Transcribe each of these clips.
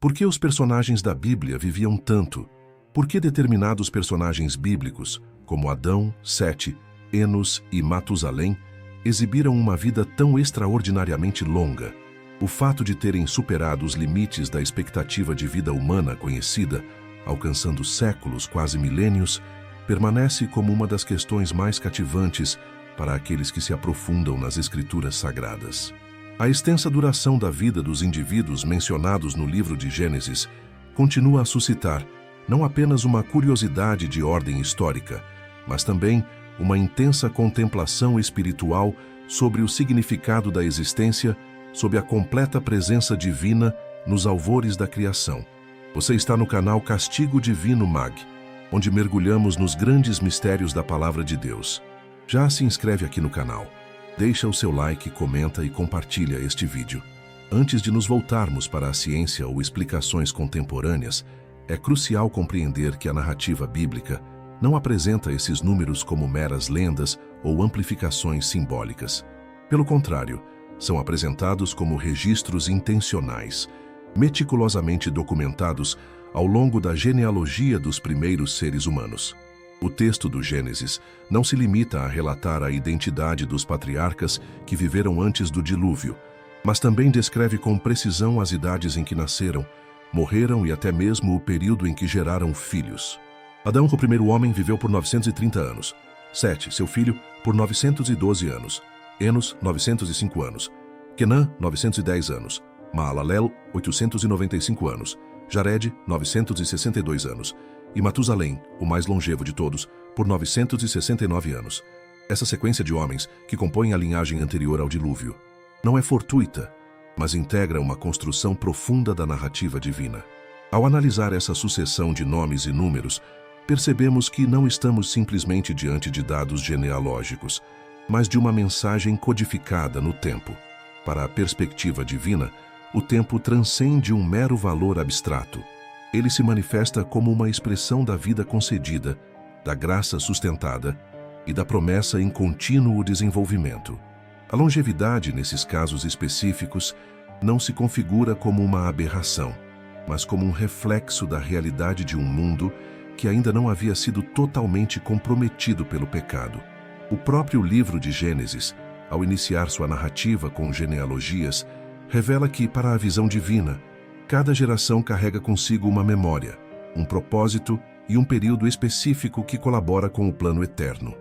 Por que os personagens da Bíblia viviam tanto? Por que determinados personagens bíblicos, como Adão, Sete, Enos e Matusalém, exibiram uma vida tão extraordinariamente longa? O fato de terem superado os limites da expectativa de vida humana conhecida, alcançando séculos, quase milênios, permanece como uma das questões mais cativantes para aqueles que se aprofundam nas Escrituras Sagradas. A extensa duração da vida dos indivíduos mencionados no livro de Gênesis continua a suscitar não apenas uma curiosidade de ordem histórica, mas também uma intensa contemplação espiritual sobre o significado da existência sob a completa presença divina nos alvores da criação. Você está no canal Castigo Divino Mag, onde mergulhamos nos grandes mistérios da Palavra de Deus. Já se inscreve aqui no canal, deixa o seu like, comenta e compartilha este vídeo. Antes de nos voltarmos para a ciência ou explicações contemporâneas, é crucial compreender que a narrativa bíblica não apresenta esses números como meras lendas ou amplificações simbólicas. Pelo contrário, são apresentados como registros intencionais, meticulosamente documentados ao longo da genealogia dos primeiros seres humanos. O texto do Gênesis não se limita a relatar a identidade dos patriarcas que viveram antes do dilúvio, mas também descreve com precisão as idades em que nasceram, morreram e até mesmo o período em que geraram filhos. Adão, o primeiro homem, viveu por 930 anos. Sete, seu filho, por 912 anos. Enos, 905 anos. Quenã, 910 anos. Maalalel, 895 anos. Jared, 962 anos. E Matusalém, o mais longevo de todos, por 969 anos. Essa sequência de homens, que compõem a linhagem anterior ao dilúvio, não é fortuita, mas integra uma construção profunda da narrativa divina. Ao analisar essa sucessão de nomes e números, percebemos que não estamos simplesmente diante de dados genealógicos, mas de uma mensagem codificada no tempo. Para a perspectiva divina, o tempo transcende um mero valor abstrato. Ele se manifesta como uma expressão da vida concedida, da graça sustentada e da promessa em contínuo desenvolvimento. A longevidade, nesses casos específicos, não se configura como uma aberração, mas como um reflexo da realidade de um mundo que ainda não havia sido totalmente comprometido pelo pecado. O próprio livro de Gênesis, ao iniciar sua narrativa com genealogias, revela que, para a visão divina, cada geração carrega consigo uma memória, um propósito e um período específico que colabora com o plano eterno.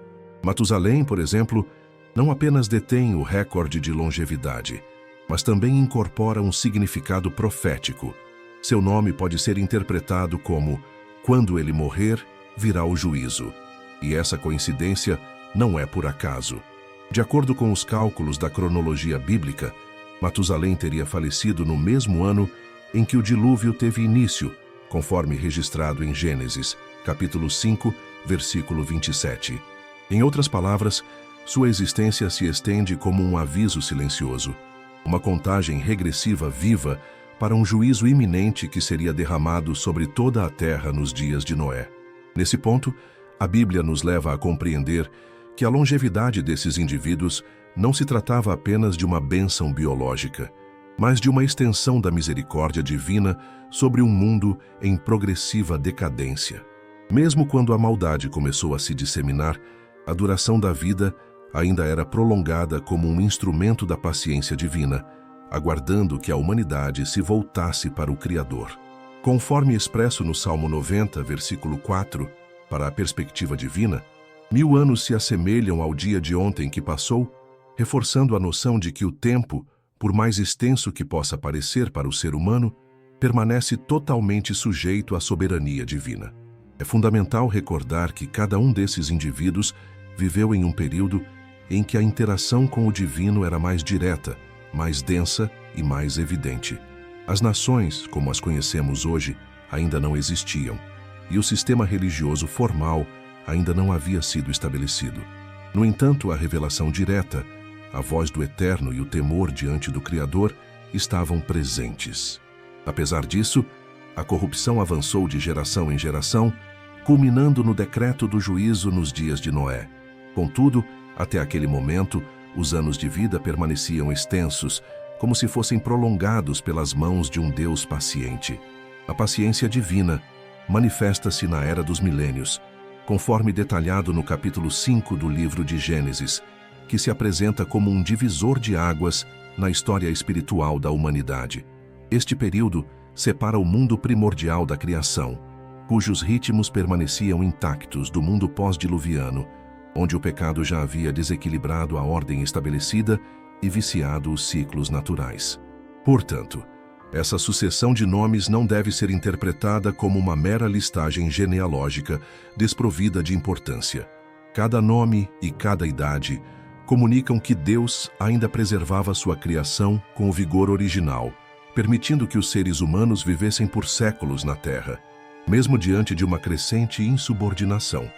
Matusalém, por exemplo, não apenas detém o recorde de longevidade, mas também incorpora um significado profético. Seu nome pode ser interpretado como "quando ele morrer, virá o juízo". E essa coincidência não é por acaso. De acordo com os cálculos da cronologia bíblica, Matusalém teria falecido no mesmo ano em que o dilúvio teve início, conforme registrado em Gênesis, capítulo 5, versículo 27. Em outras palavras, sua existência se estende como um aviso silencioso, uma contagem regressiva viva para um juízo iminente que seria derramado sobre toda a terra nos dias de Noé. Nesse ponto, a Bíblia nos leva a compreender que a longevidade desses indivíduos não se tratava apenas de uma bênção biológica, mas de uma extensão da misericórdia divina sobre um mundo em progressiva decadência. Mesmo quando a maldade começou a se disseminar, a duração da vida ainda era prolongada como um instrumento da paciência divina, aguardando que a humanidade se voltasse para o Criador. Conforme expresso no Salmo 90, versículo 4, para a perspectiva divina, 1000 anos se assemelham ao dia de ontem que passou, reforçando a noção de que o tempo, por mais extenso que possa parecer para o ser humano, permanece totalmente sujeito à soberania divina. É fundamental recordar que cada um desses indivíduos viveu em um período em que a interação com o divino era mais direta, mais densa e mais evidente. As nações, como as conhecemos hoje, ainda não existiam, e o sistema religioso formal ainda não havia sido estabelecido. No entanto, a revelação direta, a voz do Eterno e o temor diante do Criador estavam presentes. Apesar disso, a corrupção avançou de geração em geração, culminando no decreto do juízo nos dias de Noé. Contudo, até aquele momento, os anos de vida permaneciam extensos, como se fossem prolongados pelas mãos de um Deus paciente. A paciência divina manifesta-se na Era dos Milênios, conforme detalhado no capítulo 5 do livro de Gênesis, que se apresenta como um divisor de águas na história espiritual da humanidade. Este período separa o mundo primordial da criação, cujos ritmos permaneciam intactos do mundo pós-diluviano, onde o pecado já havia desequilibrado a ordem estabelecida e viciado os ciclos naturais. Portanto, essa sucessão de nomes não deve ser interpretada como uma mera listagem genealógica desprovida de importância. Cada nome e cada idade comunicam que Deus ainda preservava sua criação com o vigor original, permitindo que os seres humanos vivessem por séculos na Terra, mesmo diante de uma crescente insubordinação.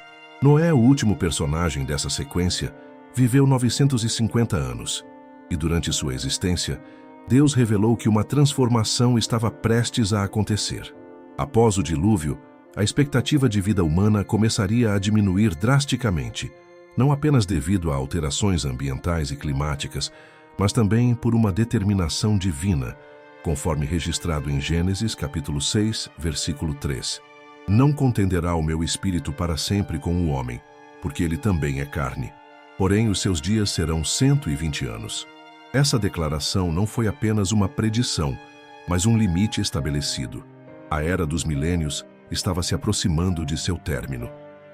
Noé, o último personagem dessa sequência, viveu 950 anos, e durante sua existência, Deus revelou que uma transformação estava prestes a acontecer. Após o dilúvio, a expectativa de vida humana começaria a diminuir drasticamente, não apenas devido a alterações ambientais e climáticas, mas também por uma determinação divina, conforme registrado em Gênesis, capítulo 6, versículo 3. Não contenderá o meu espírito para sempre com o homem, porque ele também é carne. Porém, os seus dias serão 120 anos. Essa declaração não foi apenas uma predição, mas um limite estabelecido. A Era dos Milênios estava se aproximando de seu término.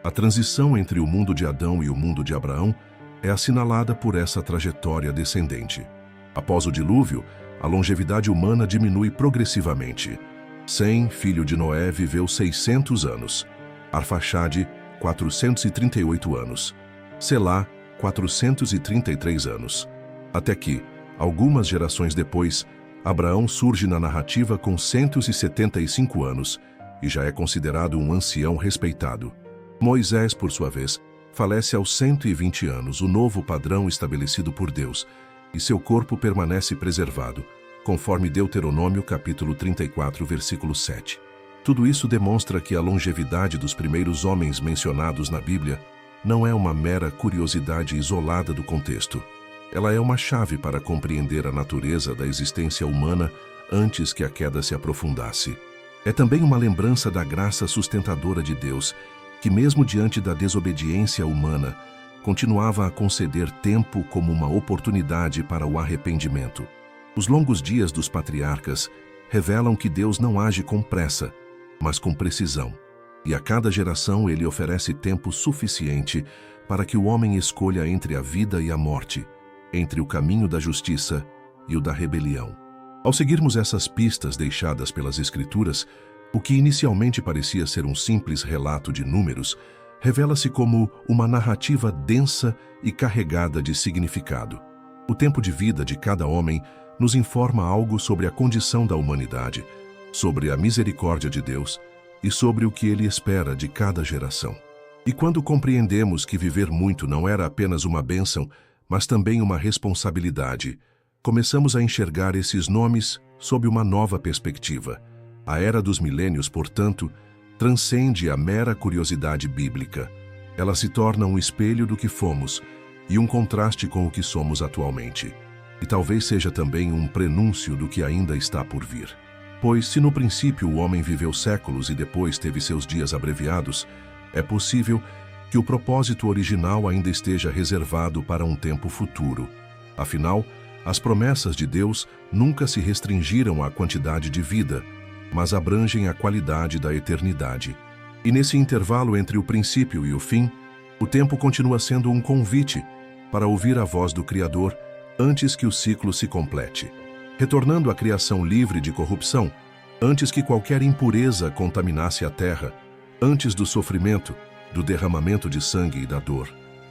A transição entre o mundo de Adão e o mundo de Abraão é assinalada por essa trajetória descendente. Após o dilúvio, a longevidade humana diminui progressivamente. Sem, filho de Noé, viveu 600 anos. Arfaxade, 438 anos. Selá, 433 anos. Até que, algumas gerações depois, Abraão surge na narrativa com 175 anos e já é considerado um ancião respeitado. Moisés, por sua vez, falece aos 120 anos, o novo padrão estabelecido por Deus, e seu corpo permanece preservado, conforme Deuteronômio capítulo 34, versículo 7. Tudo isso demonstra que a longevidade dos primeiros homens mencionados na Bíblia não é uma mera curiosidade isolada do contexto. Ela é uma chave para compreender a natureza da existência humana antes que a queda se aprofundasse. É também uma lembrança da graça sustentadora de Deus, que mesmo diante da desobediência humana, continuava a conceder tempo como uma oportunidade para o arrependimento. Os longos dias dos patriarcas revelam que Deus não age com pressa, mas com precisão. E a cada geração ele oferece tempo suficiente para que o homem escolha entre a vida e a morte, entre o caminho da justiça e o da rebelião. Ao seguirmos essas pistas deixadas pelas Escrituras, o que inicialmente parecia ser um simples relato de números, revela-se como uma narrativa densa e carregada de significado. O tempo de vida de cada homem nos informa algo sobre a condição da humanidade, sobre a misericórdia de Deus e sobre o que Ele espera de cada geração. E quando compreendemos que viver muito não era apenas uma bênção, mas também uma responsabilidade, começamos a enxergar esses nomes sob uma nova perspectiva. A Era dos Milênios, portanto, transcende a mera curiosidade bíblica. Ela se torna um espelho do que fomos e um contraste com o que somos atualmente. E talvez seja também um prenúncio do que ainda está por vir. Pois, se no princípio o homem viveu séculos e depois teve seus dias abreviados, é possível que o propósito original ainda esteja reservado para um tempo futuro. Afinal, as promessas de Deus nunca se restringiram à quantidade de vida, mas abrangem a qualidade da eternidade. E nesse intervalo entre o princípio e o fim, o tempo continua sendo um convite para ouvir a voz do Criador antes que o ciclo se complete, retornando à criação livre de corrupção, antes que qualquer impureza contaminasse a terra, antes do sofrimento, do derramamento de sangue e da dor.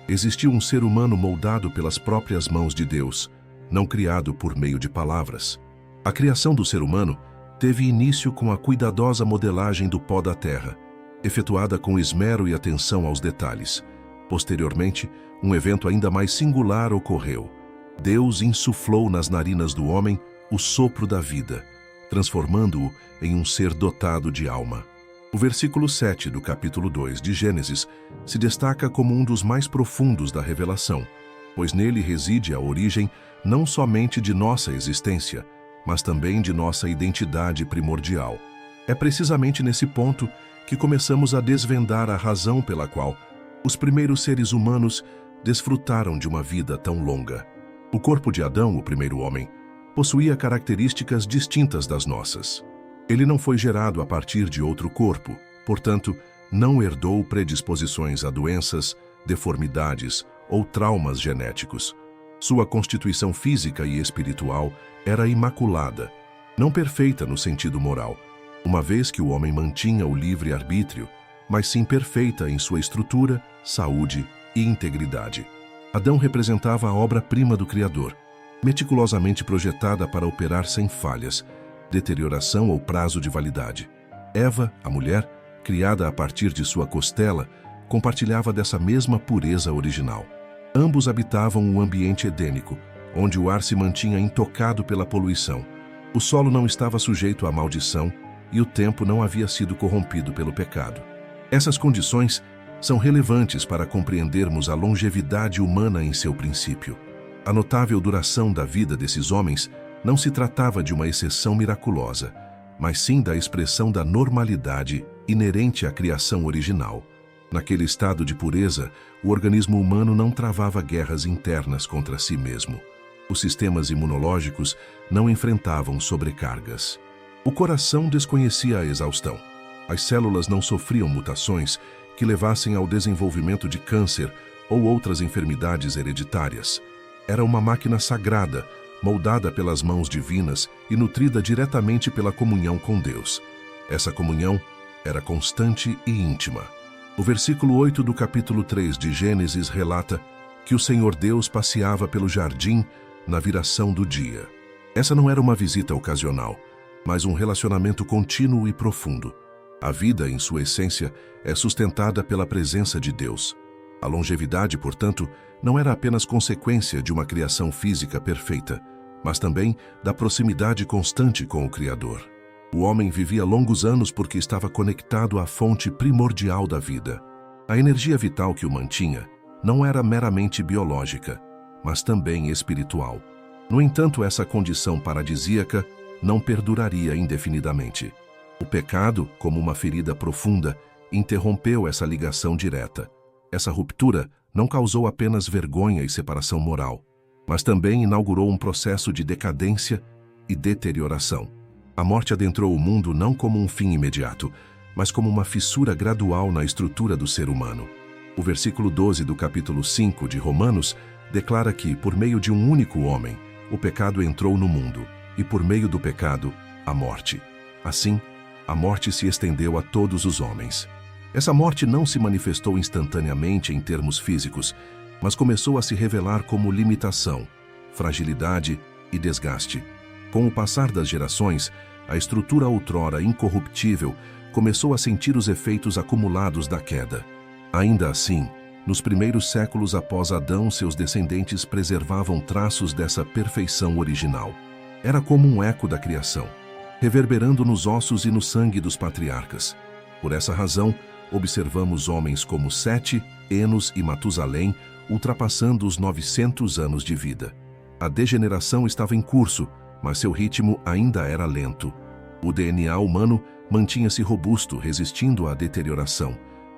Existiu um ser humano moldado pelas próprias mãos de Deus, não criado por meio de palavras. A criação do ser humano teve início com a cuidadosa modelagem do pó da terra, efetuada com esmero e atenção aos detalhes. Posteriormente, um evento ainda mais singular ocorreu. Deus insuflou nas narinas do homem o sopro da vida, transformando-o em um ser dotado de alma. O versículo 7 do capítulo 2 de Gênesis se destaca como um dos mais profundos da revelação, pois nele reside a origem não somente de nossa existência, mas também de nossa identidade primordial. É precisamente nesse ponto que começamos a desvendar a razão pela qual os primeiros seres humanos desfrutaram de uma vida tão longa. O corpo de Adão, o primeiro homem, possuía características distintas das nossas. Ele não foi gerado a partir de outro corpo, portanto, não herdou predisposições a doenças, deformidades ou traumas genéticos. Sua constituição física e espiritual era imaculada, não perfeita no sentido moral, uma vez que o homem mantinha o livre-arbítrio, mas sim perfeita em sua estrutura, saúde e integridade. Adão representava a obra-prima do Criador, meticulosamente projetada para operar sem falhas, deterioração ou prazo de validade. Eva, a mulher, criada a partir de sua costela, compartilhava dessa mesma pureza original. Ambos habitavam um ambiente edênico, onde o ar se mantinha intocado pela poluição. O solo não estava sujeito à maldição e o tempo não havia sido corrompido pelo pecado. Essas condições são relevantes para compreendermos a longevidade humana em seu princípio. A notável duração da vida desses homens não se tratava de uma exceção miraculosa, mas sim da expressão da normalidade inerente à criação original. Naquele estado de pureza, o organismo humano não travava guerras internas contra si mesmo. Os sistemas imunológicos não enfrentavam sobrecargas. O coração desconhecia a exaustão. As células não sofriam mutações que levassem ao desenvolvimento de câncer ou outras enfermidades hereditárias. Era uma máquina sagrada, moldada pelas mãos divinas e nutrida diretamente pela comunhão com Deus. Essa comunhão era constante e íntima. O versículo 8 do capítulo 3 de Gênesis relata que o Senhor Deus passeava pelo jardim na viração do dia. Essa não era uma visita ocasional, mas um relacionamento contínuo e profundo. A vida, em sua essência, é sustentada pela presença de Deus. A longevidade, portanto, não era apenas consequência de uma criação física perfeita, mas também da proximidade constante com o Criador. O homem vivia longos anos porque estava conectado à fonte primordial da vida. A energia vital que o mantinha não era meramente biológica, mas também espiritual. No entanto, essa condição paradisíaca não perduraria indefinidamente. O pecado, como uma ferida profunda, interrompeu essa ligação direta. Essa ruptura não causou apenas vergonha e separação moral, mas também inaugurou um processo de decadência e deterioração. A morte adentrou o mundo não como um fim imediato, mas como uma fissura gradual na estrutura do ser humano. O versículo 12 do capítulo 5 de Romanos declara que, por meio de um único homem, o pecado entrou no mundo, e por meio do pecado, a morte. Assim, a morte se estendeu a todos os homens. Essa morte não se manifestou instantaneamente em termos físicos, mas começou a se revelar como limitação, fragilidade e desgaste. Com o passar das gerações, a estrutura outrora incorruptível começou a sentir os efeitos acumulados da queda. Ainda assim, nos primeiros séculos após Adão, seus descendentes preservavam traços dessa perfeição original. Era como um eco da criação, reverberando nos ossos e no sangue dos patriarcas. Por essa razão, observamos homens como Sete, Enos e Matusalém ultrapassando os 900 anos de vida. A degeneração estava em curso, mas seu ritmo ainda era lento. O DNA humano mantinha-se robusto, resistindo à deterioração.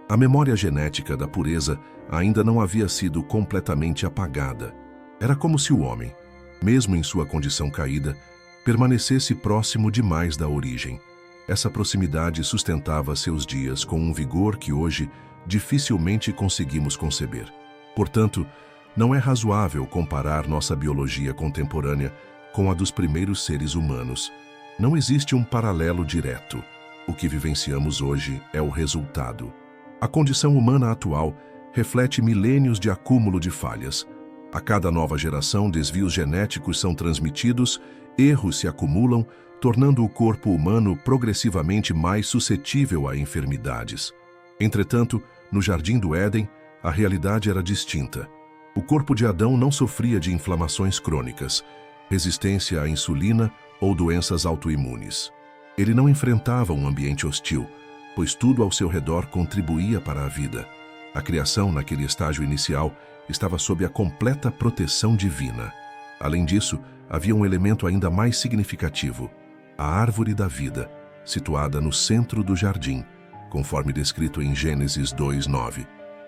A memória genética da pureza ainda não havia sido completamente apagada. Era como se o homem, mesmo em sua condição caída, permanecesse próximo demais da origem. Essa proximidade sustentava seus dias com um vigor que hoje dificilmente conseguimos conceber. Portanto, não é razoável comparar nossa biologia contemporânea com a dos primeiros seres humanos. Não existe um paralelo direto. O que vivenciamos hoje é o resultado. A condição humana atual reflete milênios de acúmulo de falhas. A cada nova geração, desvios genéticos são transmitidos, erros se acumulam, tornando o corpo humano progressivamente mais suscetível a enfermidades. Entretanto, no Jardim do Éden, a realidade era distinta. O corpo de Adão não sofria de inflamações crônicas, resistência à insulina ou doenças autoimunes. Ele não enfrentava um ambiente hostil, pois tudo ao seu redor contribuía para a vida. A criação, naquele estágio inicial, estava sob a completa proteção divina. Além disso, havia um elemento ainda mais significativo: a árvore da vida, situada no centro do jardim, conforme descrito em Gênesis 2:9.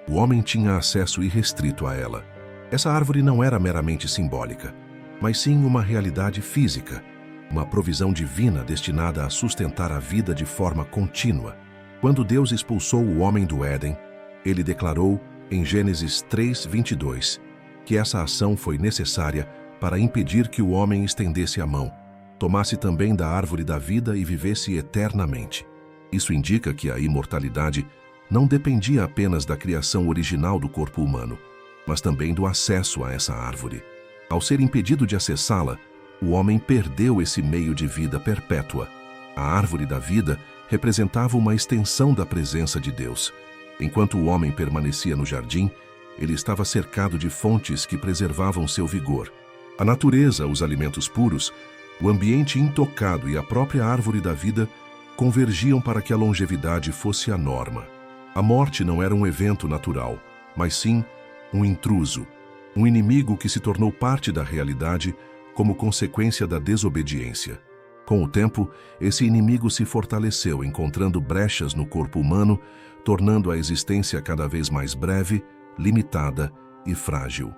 O homem tinha acesso irrestrito a ela. Essa árvore não era meramente simbólica, mas sim uma realidade física, uma provisão divina destinada a sustentar a vida de forma contínua. Quando Deus expulsou o homem do Éden, ele declarou, em Gênesis 3:22, que essa ação foi necessária para impedir que o homem estendesse a mão, tomasse também da árvore da vida e vivesse eternamente. Isso indica que a imortalidade não dependia apenas da criação original do corpo humano, mas também do acesso a essa árvore. Ao ser impedido de acessá-la, o homem perdeu esse meio de vida perpétua. A árvore da vida representava uma extensão da presença de Deus. Enquanto o homem permanecia no jardim, ele estava cercado de fontes que preservavam seu vigor. A natureza, os alimentos puros, o ambiente intocado e a própria árvore da vida convergiam para que a longevidade fosse a norma. A morte não era um evento natural, mas sim um intruso, um inimigo que se tornou parte da realidade como consequência da desobediência. Com o tempo, esse inimigo se fortaleceu, encontrando brechas no corpo humano, tornando a existência cada vez mais breve, limitada e frágil.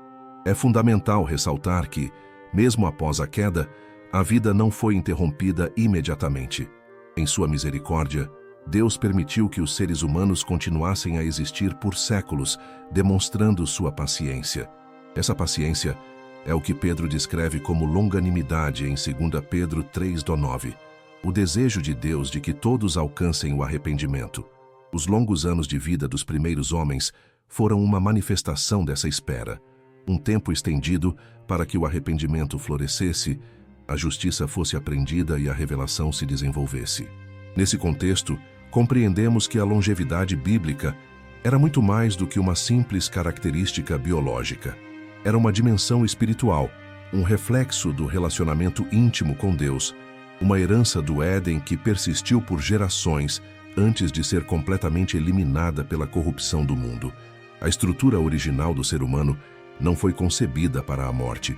É fundamental ressaltar que, mesmo após a queda, a vida não foi interrompida imediatamente. Em sua misericórdia, Deus permitiu que os seres humanos continuassem a existir por séculos, demonstrando sua paciência. Essa paciência é o que Pedro descreve como longanimidade em 2 Pedro 3:9, o desejo de Deus de que todos alcancem o arrependimento. Os longos anos de vida dos primeiros homens foram uma manifestação dessa espera, um tempo estendido para que o arrependimento florescesse, a justiça fosse aprendida e a revelação se desenvolvesse. Nesse contexto, compreendemos que a longevidade bíblica era muito mais do que uma simples característica biológica. Era uma dimensão espiritual, um reflexo do relacionamento íntimo com Deus, uma herança do Éden que persistiu por gerações antes de ser completamente eliminada pela corrupção do mundo. A estrutura original do ser humano não foi concebida para a morte.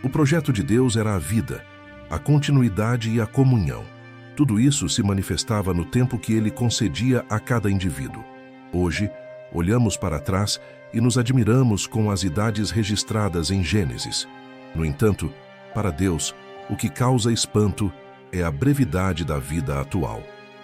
O projeto de Deus era a vida, a continuidade e a comunhão. Tudo isso se manifestava no tempo que ele concedia a cada indivíduo. Hoje, olhamos para trás e nos admiramos com as idades registradas em Gênesis. No entanto, para Deus, o que causa espanto é a brevidade da vida atual.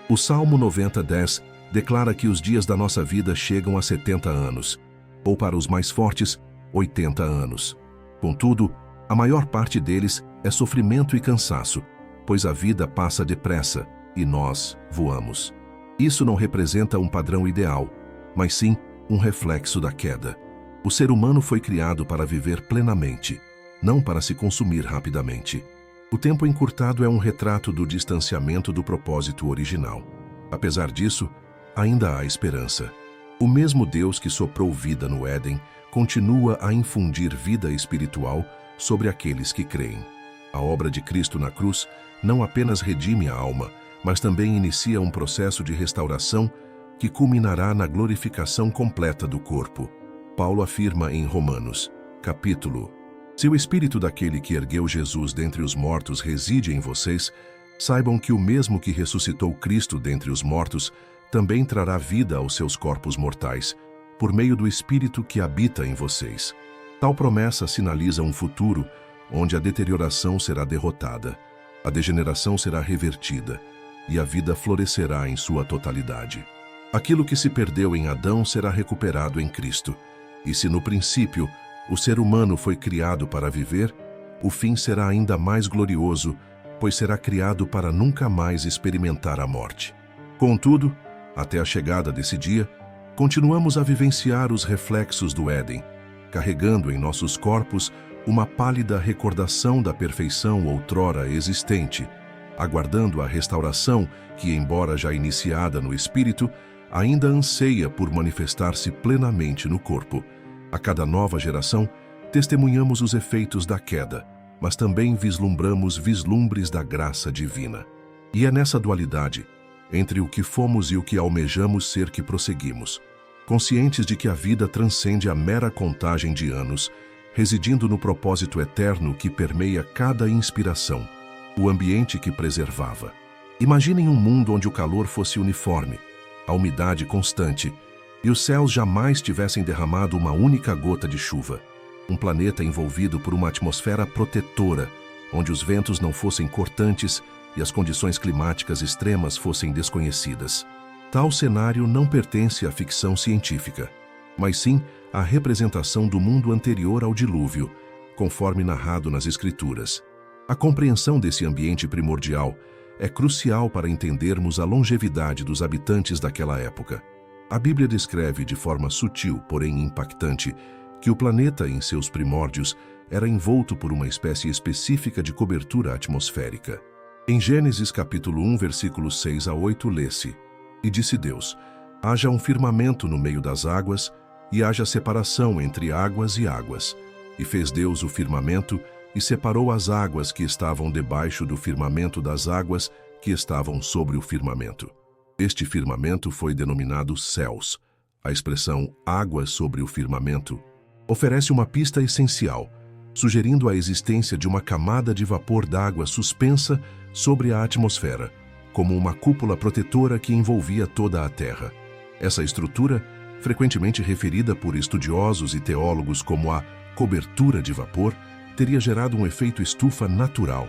O Salmo 90:10 declara que os dias da nossa vida chegam a 70 anos, ou para os mais fortes, 80 anos. Contudo, a maior parte deles é sofrimento e cansaço, pois a vida passa depressa e nós voamos. Isso não representa um padrão ideal, mas sim um reflexo da queda. O ser humano foi criado para viver plenamente, não para se consumir rapidamente. O tempo encurtado é um retrato do distanciamento do propósito original. Apesar disso, ainda há esperança. O mesmo Deus que soprou vida no Éden continua a infundir vida espiritual sobre aqueles que creem. A obra de Cristo na cruz não apenas redime a alma, mas também inicia um processo de restauração que culminará na glorificação completa do corpo. Paulo afirma em Romanos, capítulo: Se o espírito daquele que ergueu Jesus dentre os mortos reside em vocês, saibam que o mesmo que ressuscitou Cristo dentre os mortos também trará vida aos seus corpos mortais, por meio do Espírito que habita em vocês. Tal promessa sinaliza um futuro onde a deterioração será derrotada, a degeneração será revertida e a vida florescerá em sua totalidade. Aquilo que se perdeu em Adão será recuperado em Cristo, e se no princípio o ser humano foi criado para viver, o fim será ainda mais glorioso, pois será criado para nunca mais experimentar a morte. Contudo, até a chegada desse dia, continuamos a vivenciar os reflexos do Éden, carregando em nossos corpos uma pálida recordação da perfeição outrora existente, aguardando a restauração que, embora já iniciada no espírito, ainda anseia por manifestar-se plenamente no corpo. A cada nova geração, testemunhamos os efeitos da queda, mas também vislumbramos vislumbres da graça divina. E é nessa dualidade, entre o que fomos e o que almejamos ser, que prosseguimos. Conscientes de que a vida transcende a mera contagem de anos, residindo no propósito eterno que permeia cada inspiração, o ambiente que preservava. Imaginem um mundo onde o calor fosse uniforme, a umidade constante, e os céus jamais tivessem derramado uma única gota de chuva. Um planeta envolvido por uma atmosfera protetora, onde os ventos não fossem cortantes e as condições climáticas extremas fossem desconhecidas. Tal cenário não pertence à ficção científica, mas sim à representação do mundo anterior ao dilúvio, conforme narrado nas Escrituras. A compreensão desse ambiente primordial é crucial para entendermos a longevidade dos habitantes daquela época. A Bíblia descreve de forma sutil, porém impactante, que o planeta, em seus primórdios, era envolto por uma espécie específica de cobertura atmosférica. Em Gênesis capítulo 1, versículos 6 a 8, lê-se: E disse Deus: haja um firmamento no meio das águas, e haja separação entre águas e águas. E fez Deus o firmamento, e separou as águas que estavam debaixo do firmamento das águas que estavam sobre o firmamento. Este firmamento foi denominado céus. A expressão águas sobre o firmamento oferece uma pista essencial, sugerindo a existência de uma camada de vapor d'água suspensa sobre a atmosfera, como uma cúpula protetora que envolvia toda a Terra. Essa estrutura, frequentemente referida por estudiosos e teólogos como a cobertura de vapor, teria gerado um efeito estufa natural,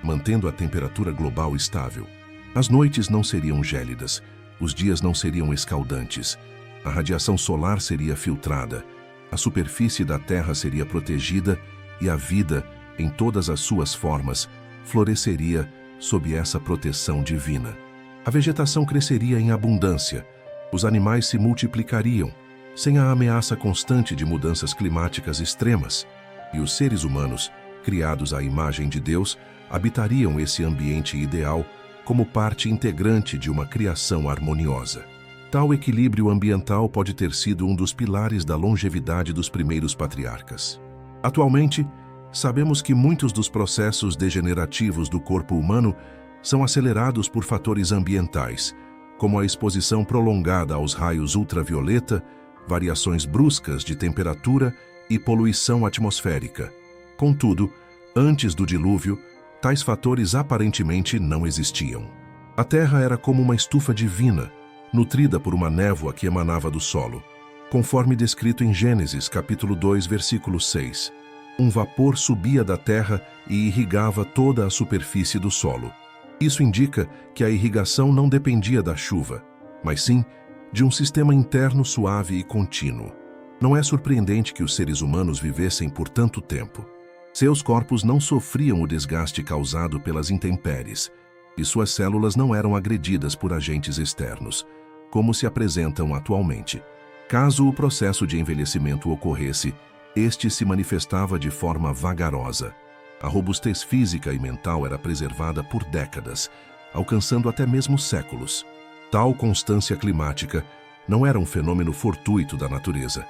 mantendo a temperatura global estável. As noites não seriam gélidas, os dias não seriam escaldantes, a radiação solar seria filtrada, a superfície da Terra seria protegida e a vida, em todas as suas formas, floresceria sob essa proteção divina. A vegetação cresceria em abundância, os animais se multiplicariam, sem a ameaça constante de mudanças climáticas extremas, e os seres humanos, criados à imagem de Deus, habitariam esse ambiente ideal como parte integrante de uma criação harmoniosa. Tal equilíbrio ambiental pode ter sido um dos pilares da longevidade dos primeiros patriarcas. Atualmente, sabemos que muitos dos processos degenerativos do corpo humano são acelerados por fatores ambientais, como a exposição prolongada aos raios ultravioleta, variações bruscas de temperatura e poluição atmosférica. Contudo, antes do dilúvio, tais fatores aparentemente não existiam. A Terra era como uma estufa divina, nutrida por uma névoa que emanava do solo, conforme descrito em Gênesis capítulo 2, versículo 6. Um vapor subia da terra e irrigava toda a superfície do solo. Isso indica que a irrigação não dependia da chuva, mas sim de um sistema interno suave e contínuo. Não é surpreendente que os seres humanos vivessem por tanto tempo. Seus corpos não sofriam o desgaste causado pelas intempéries, e suas células não eram agredidas por agentes externos, como se apresentam atualmente. Caso o processo de envelhecimento ocorresse, este se manifestava de forma vagarosa. A robustez física e mental era preservada por décadas, alcançando até mesmo séculos. Tal constância climática não era um fenômeno fortuito da natureza,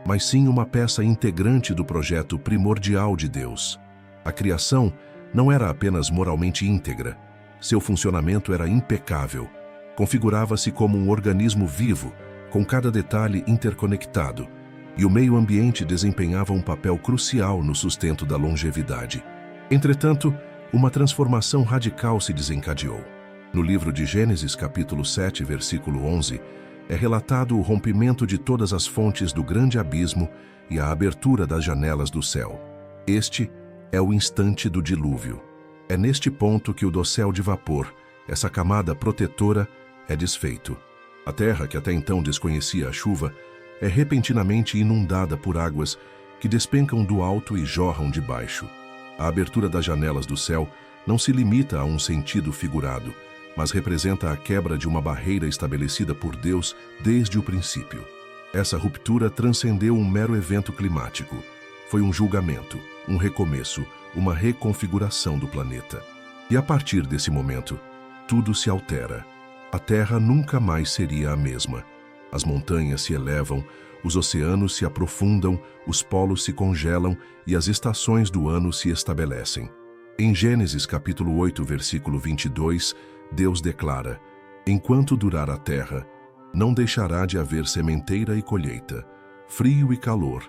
mas sim uma peça integrante do projeto primordial de Deus. A criação não era apenas moralmente íntegra, seu funcionamento era impecável. Configurava-se como um organismo vivo, com cada detalhe interconectado, e o meio ambiente desempenhava um papel crucial no sustento da longevidade. Entretanto, uma transformação radical se desencadeou. No livro de Gênesis, capítulo 7, versículo 11, é relatado o rompimento de todas as fontes do grande abismo e a abertura das janelas do céu. Este é o instante do dilúvio. É neste ponto que o dossel de vapor, essa camada protetora, é desfeito. A terra, que até então desconhecia a chuva, é repentinamente inundada por águas que despencam do alto e jorram de baixo. A abertura das janelas do céu não se limita a um sentido figurado, mas representa a quebra de uma barreira estabelecida por Deus desde o princípio. Essa ruptura transcendeu um mero evento climático. Foi um julgamento, um recomeço, uma reconfiguração do planeta. E a partir desse momento, tudo se altera. A Terra nunca mais seria a mesma. As montanhas se elevam, os oceanos se aprofundam, os polos se congelam e as estações do ano se estabelecem. Em Gênesis capítulo 8, versículo 22, Deus declara: enquanto durar a terra, Não deixará de haver sementeira e colheita, frio e calor,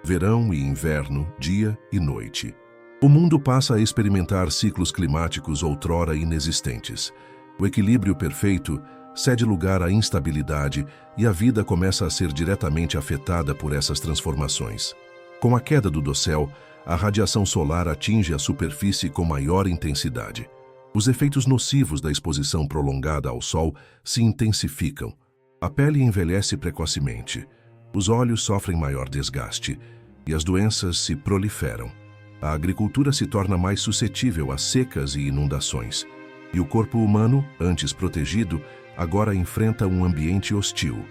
verão e inverno, dia e noite. O mundo passa a experimentar ciclos climáticos outrora inexistentes. O equilíbrio perfeito cede lugar à instabilidade e a vida começa a ser diretamente afetada por essas transformações. Com a queda do dossel, a radiação solar atinge a superfície com maior intensidade. Os efeitos nocivos da exposição prolongada ao sol se intensificam. A pele envelhece precocemente, os olhos sofrem maior desgaste e as doenças se proliferam. A agricultura se torna mais suscetível a secas e inundações, e o corpo humano, antes protegido, agora enfrenta um ambiente hostil.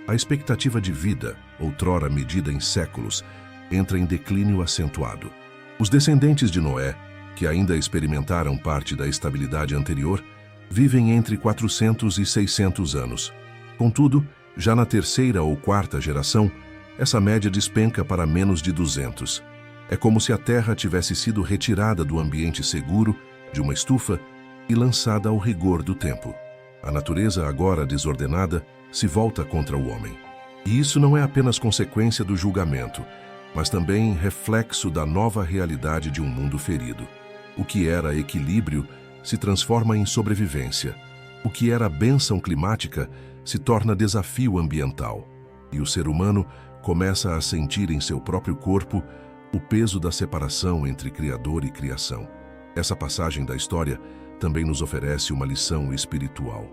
A expectativa de vida, outrora medida em séculos, entra em declínio acentuado. Os descendentes de Noé, que ainda experimentaram parte da estabilidade anterior, vivem entre 400 e 600 anos. Contudo, já na terceira ou quarta geração, essa média despenca para menos de 200. É como se a Terra tivesse sido retirada do ambiente seguro, de uma estufa, e lançada ao rigor do tempo. A natureza, agora desordenada, se volta contra o homem. E isso não é apenas consequência do julgamento, mas também reflexo da nova realidade de um mundo ferido. O que era equilíbrio se transforma em sobrevivência. O que era bênção climática se torna desafio ambiental. E o ser humano começa a sentir em seu próprio corpo o peso da separação entre Criador e criação. Essa passagem da história também nos oferece uma lição espiritual.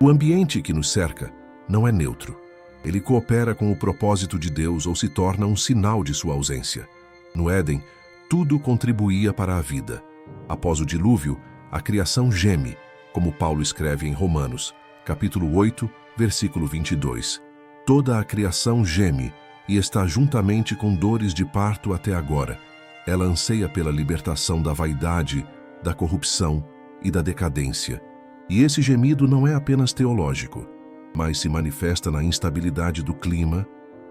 O ambiente que nos cerca não é neutro. Ele coopera com o propósito de Deus ou se torna um sinal de sua ausência. No Éden, tudo contribuía para a vida. Após o dilúvio, a criação geme, como Paulo escreve em Romanos, capítulo 8, versículo 22. Toda a criação geme e está juntamente com dores de parto até agora. Ela anseia pela libertação da vaidade, da corrupção e da decadência. E esse gemido não é apenas teológico, mas se manifesta na instabilidade do clima,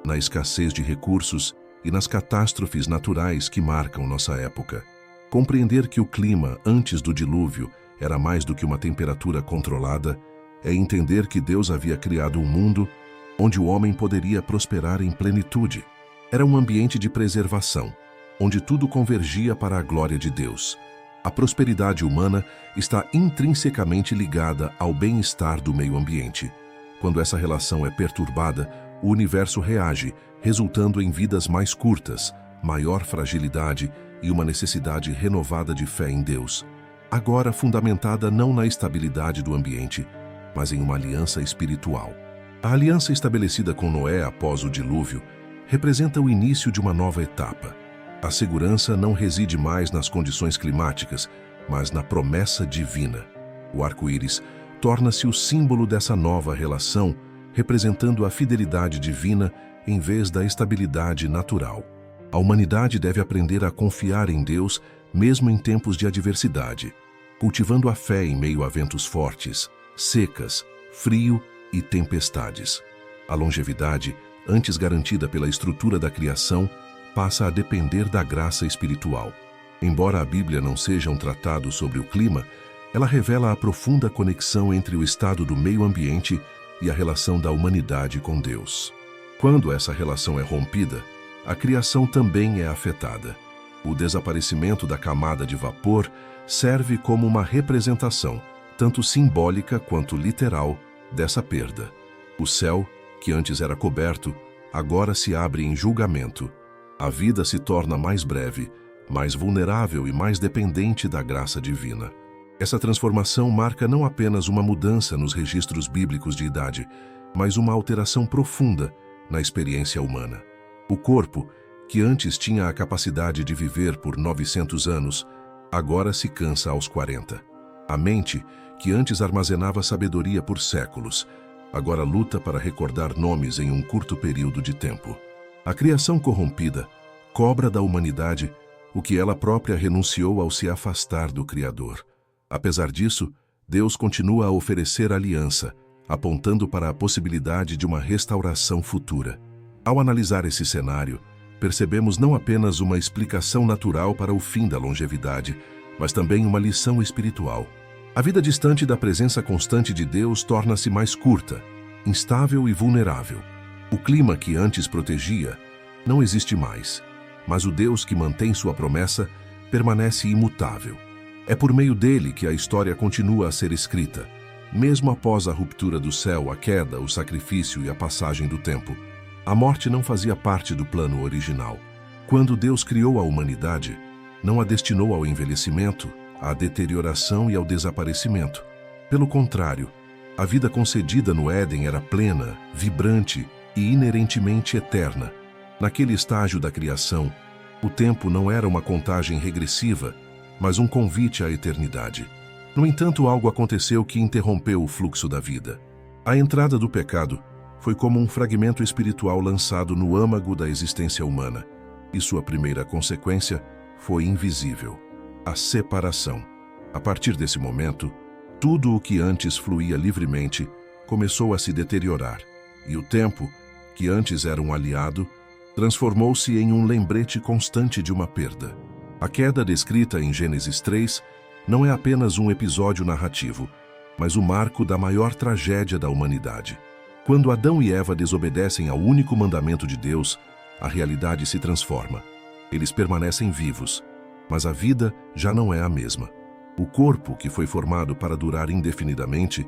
na escassez de recursos e nas catástrofes naturais que marcam nossa época. Compreender que o clima, antes do dilúvio, era mais do que uma temperatura controlada, é entender que Deus havia criado um mundo onde o homem poderia prosperar em plenitude. Era um ambiente de preservação, onde tudo convergia para a glória de Deus. A prosperidade humana está intrinsecamente ligada ao bem-estar do meio ambiente. Quando essa relação é perturbada, o universo reage, resultando em vidas mais curtas, maior fragilidade e uma necessidade renovada de fé em Deus, agora fundamentada não na estabilidade do ambiente, mas em uma aliança espiritual. A aliança estabelecida com Noé após o dilúvio representa o início de uma nova etapa. A segurança não reside mais nas condições climáticas, mas na promessa divina. O arco-íris torna-se o símbolo dessa nova relação, representando a fidelidade divina em vez da estabilidade natural. A humanidade deve aprender a confiar em Deus mesmo em tempos de adversidade, cultivando a fé em meio a ventos fortes, secas, frio e tempestades. A longevidade, antes garantida pela estrutura da criação, passa a depender da graça espiritual. Embora a Bíblia não seja um tratado sobre o clima, ela revela a profunda conexão entre o estado do meio ambiente e a relação da humanidade com Deus. Quando essa relação é rompida, a criação também é afetada. O desaparecimento da camada de vapor serve como uma representação, tanto simbólica quanto literal, dessa perda. O céu, que antes era coberto, agora se abre em julgamento. A vida se torna mais breve, mais vulnerável e mais dependente da graça divina. Essa transformação marca não apenas uma mudança nos registros bíblicos de idade, mas uma alteração profunda na experiência humana. O corpo, que antes tinha a capacidade de viver por 900 anos, agora se cansa aos 40. A mente, que antes armazenava sabedoria por séculos, agora luta para recordar nomes em um curto período de tempo. A criação corrompida cobra da humanidade o que ela própria renunciou ao se afastar do Criador. Apesar disso, Deus continua a oferecer aliança, apontando para a possibilidade de uma restauração futura. Ao analisar esse cenário, percebemos não apenas uma explicação natural para o fim da longevidade, mas também uma lição espiritual. A vida distante da presença constante de Deus torna-se mais curta, instável e vulnerável. O clima que antes protegia não existe mais, mas o Deus que mantém sua promessa permanece imutável. É por meio dele que a história continua a ser escrita, mesmo após a ruptura do céu, a queda, o sacrifício e a passagem do tempo. A morte não fazia parte do plano original. Quando Deus criou a humanidade, não a destinou ao envelhecimento, à deterioração e ao desaparecimento. Pelo contrário, a vida concedida no Éden era plena, vibrante e inerentemente eterna. Naquele estágio da criação, o tempo não era uma contagem regressiva, mas um convite à eternidade. No entanto, algo aconteceu que interrompeu o fluxo da vida. A entrada do pecado foi como um fragmento espiritual lançado no âmago da existência humana, e sua primeira consequência foi invisível: a separação. A partir desse momento, tudo o que antes fluía livremente começou a se deteriorar, e o tempo, que antes era um aliado, transformou-se em um lembrete constante de uma perda. A queda descrita em Gênesis 3 não é apenas um episódio narrativo, mas o marco da maior tragédia da humanidade. Quando Adão e Eva desobedecem ao único mandamento de Deus, a realidade se transforma. Eles permanecem vivos, mas a vida já não é a mesma. O corpo, que foi formado para durar indefinidamente,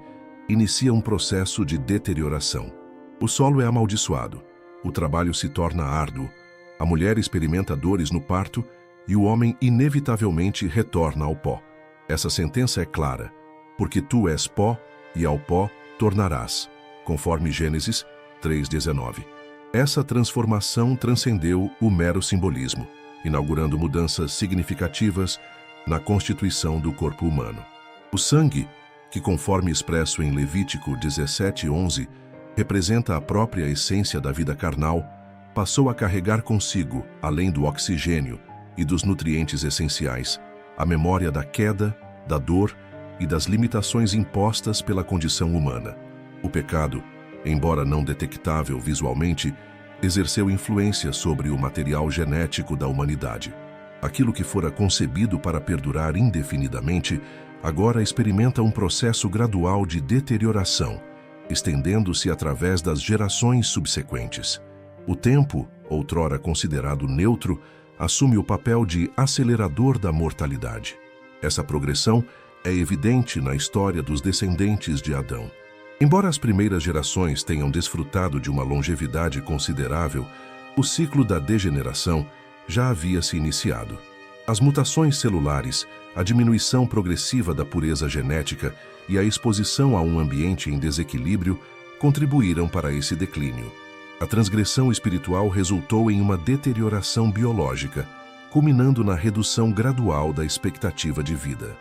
inicia um processo de deterioração. O solo é amaldiçoado, o trabalho se torna árduo, a mulher experimenta dores no parto e o homem inevitavelmente retorna ao pó. Essa sentença é clara: porque tu és pó e ao pó tornarás, conforme Gênesis 3:19. Essa transformação transcendeu o mero simbolismo, inaugurando mudanças significativas na constituição do corpo humano. O sangue, que conforme expresso em Levítico 17:11, representa a própria essência da vida carnal, passou a carregar consigo, além do oxigênio e dos nutrientes essenciais, a memória da queda, da dor e das limitações impostas pela condição humana. O pecado, embora não detectável visualmente, exerceu influência sobre o material genético da humanidade. Aquilo que fora concebido para perdurar indefinidamente, agora experimenta um processo gradual de deterioração, estendendo-se através das gerações subsequentes. O tempo, outrora considerado neutro, assume o papel de acelerador da mortalidade. Essa progressão é evidente na história dos descendentes de Adão. Embora as primeiras gerações tenham desfrutado de uma longevidade considerável, o ciclo da degeneração já havia se iniciado. As mutações celulares, a diminuição progressiva da pureza genética e a exposição a um ambiente em desequilíbrio contribuíram para esse declínio. A transgressão espiritual resultou em uma deterioração biológica, culminando na redução gradual da expectativa de vida.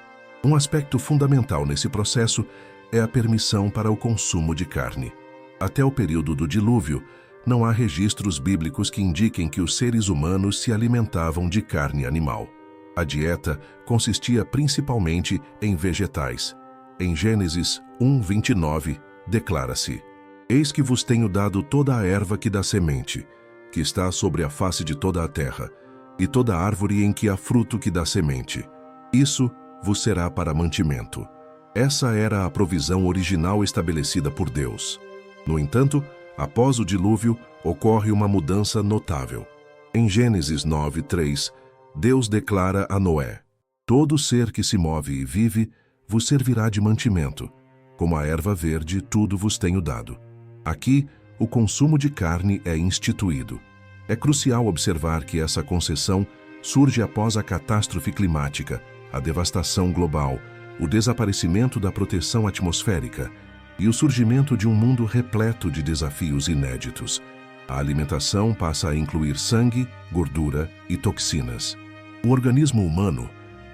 Um aspecto fundamental nesse processo é a permissão para o consumo de carne. Até o período do dilúvio, não há registros bíblicos que indiquem que os seres humanos se alimentavam de carne animal. A dieta consistia principalmente em vegetais. Em Gênesis 1:29, declara-se: Eis que vos tenho dado toda a erva que dá semente, que está sobre a face de toda a terra, e toda árvore em que há fruto que dá semente. Isso vos será para mantimento. Essa era a provisão original estabelecida por Deus. No entanto, após o dilúvio, ocorre uma mudança notável. Em Gênesis 9:3, Deus declara a Noé: Todo ser que se move e vive vos servirá de mantimento. Como a erva verde, tudo vos tenho dado. Aqui, o consumo de carne é instituído. É crucial observar que essa concessão surge após a catástrofe climática, a devastação global, o desaparecimento da proteção atmosférica e o surgimento de um mundo repleto de desafios inéditos. A alimentação passa a incluir sangue, gordura e toxinas. O organismo humano,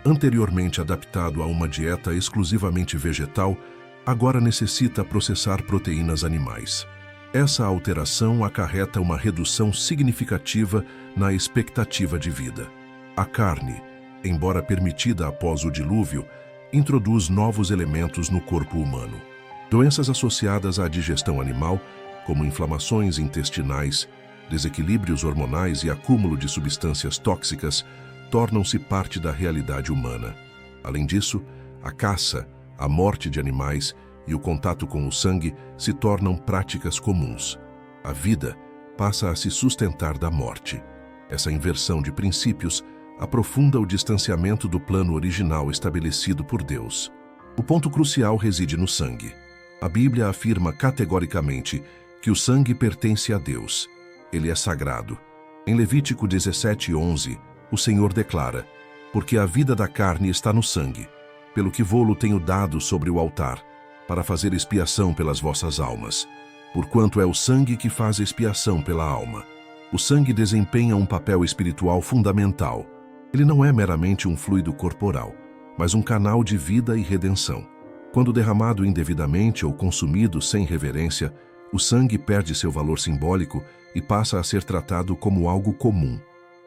anteriormente adaptado a uma dieta exclusivamente vegetal, agora necessita processar proteínas animais. Essa alteração acarreta uma redução significativa na expectativa de vida. A carne, embora permitida após o dilúvio, introduz novos elementos no corpo humano. Doenças associadas à digestão animal, como inflamações intestinais, desequilíbrios hormonais e acúmulo de substâncias tóxicas, tornam-se parte da realidade humana. Além disso, a caça, a morte de animais e o contato com o sangue se tornam práticas comuns. A vida passa a se sustentar da morte. Essa inversão de princípios aprofunda o distanciamento do plano original estabelecido por Deus. O ponto crucial reside no sangue. A Bíblia afirma categoricamente que o sangue pertence a Deus. Ele é sagrado. Em Levítico 17:11, o Senhor declara: porque a vida da carne está no sangue, pelo que vô-lo tenho dado sobre o altar, para fazer expiação pelas vossas almas. Porquanto é o sangue que faz expiação pela alma. O sangue desempenha um papel espiritual fundamental. Ele não é meramente um fluido corporal, mas um canal de vida e redenção. Quando derramado indevidamente ou consumido sem reverência, o sangue perde seu valor simbólico e passa a ser tratado como algo comum.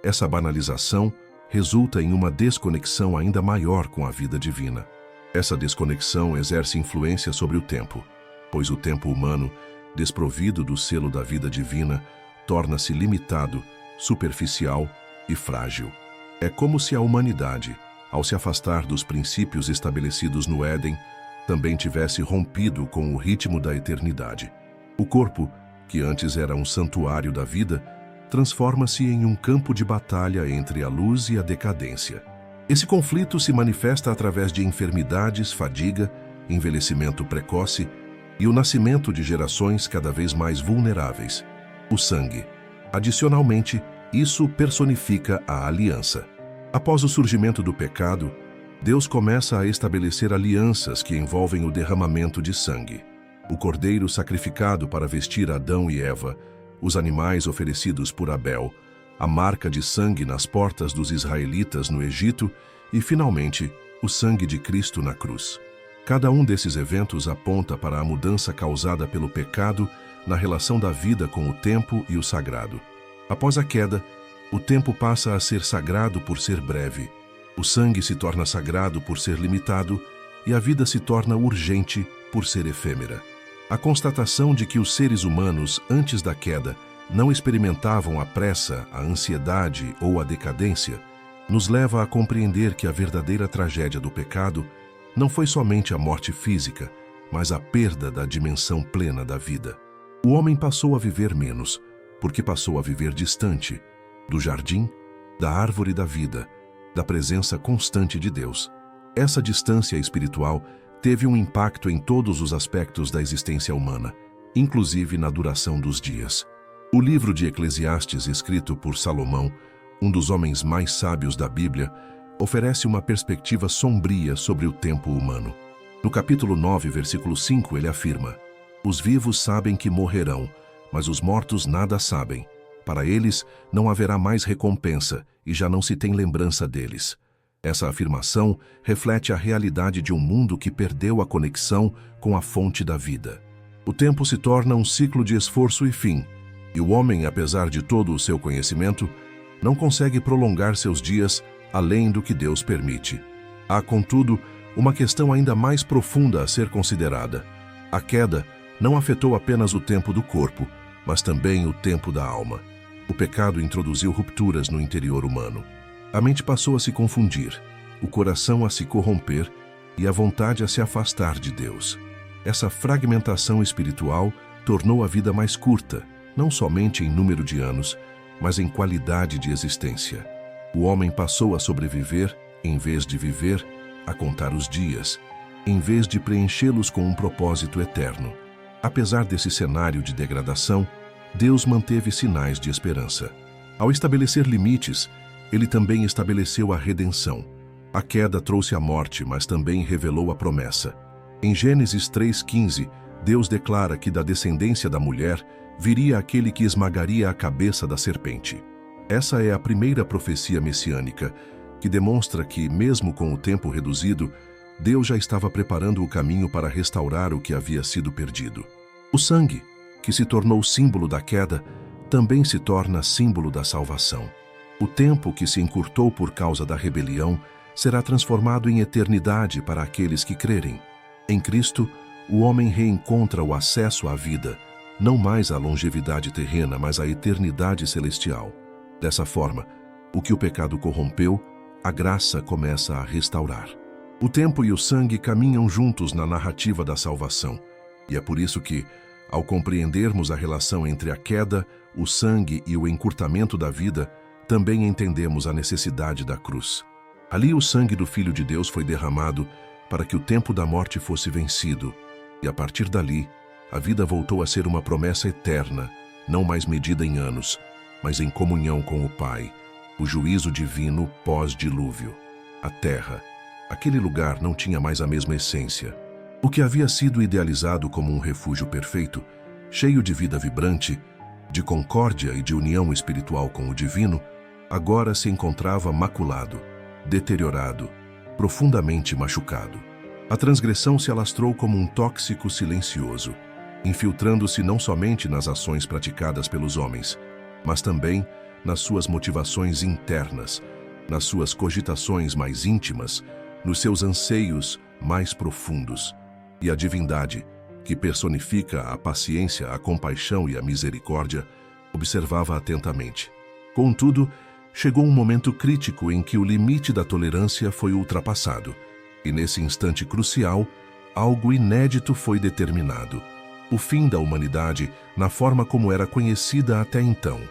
Essa banalização resulta em uma desconexão ainda maior com a vida divina. Essa desconexão exerce influência sobre o tempo, pois o tempo humano, desprovido do selo da vida divina, torna-se limitado, superficial e frágil. É como se a humanidade, ao se afastar dos princípios estabelecidos no Éden, também tivesse rompido com o ritmo da eternidade. O corpo, que antes era um santuário da vida, transforma-se em um campo de batalha entre a luz e a decadência. Esse conflito se manifesta através de enfermidades, fadiga, envelhecimento precoce e o nascimento de gerações cada vez mais vulneráveis. O sangue. Adicionalmente, isso personifica a aliança. Após o surgimento do pecado, Deus começa a estabelecer alianças que envolvem o derramamento de sangue. O cordeiro sacrificado para vestir Adão e Eva, os animais oferecidos por Abel, a marca de sangue nas portas dos israelitas no Egito e, finalmente, o sangue de Cristo na cruz. Cada um desses eventos aponta para a mudança causada pelo pecado na relação da vida com o tempo e o sagrado. Após a queda, o tempo passa a ser sagrado por ser breve, o sangue se torna sagrado por ser limitado e a vida se torna urgente por ser efêmera. A constatação de que os seres humanos, antes da queda, não experimentavam a pressa, a ansiedade ou a decadência, nos leva a compreender que a verdadeira tragédia do pecado não foi somente a morte física, mas a perda da dimensão plena da vida. O homem passou a viver menos, porque passou a viver distante do jardim, da árvore da vida, da presença constante de Deus. Essa distância espiritual teve um impacto em todos os aspectos da existência humana, inclusive na duração dos dias. O livro de Eclesiastes, escrito por Salomão, um dos homens mais sábios da Bíblia, oferece uma perspectiva sombria sobre o tempo humano. No capítulo 9, versículo 5, ele afirma: os vivos sabem que morrerão, mas os mortos nada sabem. Para eles não haverá mais recompensa e já não se tem lembrança deles. Essa afirmação reflete a realidade de um mundo que perdeu a conexão com a fonte da vida. O tempo se torna um ciclo de esforço e fim, e o homem, apesar de todo o seu conhecimento, não consegue prolongar seus dias além do que Deus permite. Há, contudo, uma questão ainda mais profunda a ser considerada. A queda não afetou apenas o tempo do corpo, mas também o tempo da alma. O pecado introduziu rupturas no interior humano. A mente passou a se confundir, o coração a se corromper e a vontade a se afastar de Deus. Essa fragmentação espiritual tornou a vida mais curta, não somente em número de anos, mas em qualidade de existência. O homem passou a sobreviver, em vez de viver, a contar os dias, em vez de preenchê-los com um propósito eterno. Apesar desse cenário de degradação, Deus manteve sinais de esperança. Ao estabelecer limites, Ele também estabeleceu a redenção. A queda trouxe a morte, mas também revelou a promessa. Em Gênesis 3:15, Deus declara que da descendência da mulher viria aquele que esmagaria a cabeça da serpente. Essa é a primeira profecia messiânica, que demonstra que, mesmo com o tempo reduzido, Deus já estava preparando o caminho para restaurar o que havia sido perdido. O sangue, que se tornou símbolo da queda, também se torna símbolo da salvação. O tempo que se encurtou por causa da rebelião será transformado em eternidade para aqueles que crerem. Em Cristo, o homem reencontra o acesso à vida, não mais à longevidade terrena, mas à eternidade celestial. Dessa forma, o que o pecado corrompeu, a graça começa a restaurar. O tempo e o sangue caminham juntos na narrativa da salvação, e é por isso que, ao compreendermos a relação entre a queda, o sangue e o encurtamento da vida, também entendemos a necessidade da cruz. Ali o sangue do Filho de Deus foi derramado para que o tempo da morte fosse vencido, e a partir dali, a vida voltou a ser uma promessa eterna, não mais medida em anos, mas em comunhão com o Pai, o juízo divino pós-dilúvio. A terra, aquele lugar não tinha mais a mesma essência. O que havia sido idealizado como um refúgio perfeito, cheio de vida vibrante, de concórdia e de união espiritual com o divino, agora se encontrava maculado, deteriorado, profundamente machucado. A transgressão se alastrou como um tóxico silencioso, infiltrando-se não somente nas ações praticadas pelos homens, mas também nas suas motivações internas, nas suas cogitações mais íntimas, nos seus anseios mais profundos. E a divindade, que personifica a paciência, a compaixão e a misericórdia, observava atentamente. Contudo, chegou um momento crítico em que o limite da tolerância foi ultrapassado, e nesse instante crucial, algo inédito foi determinado: o fim da humanidade na forma como era conhecida até então.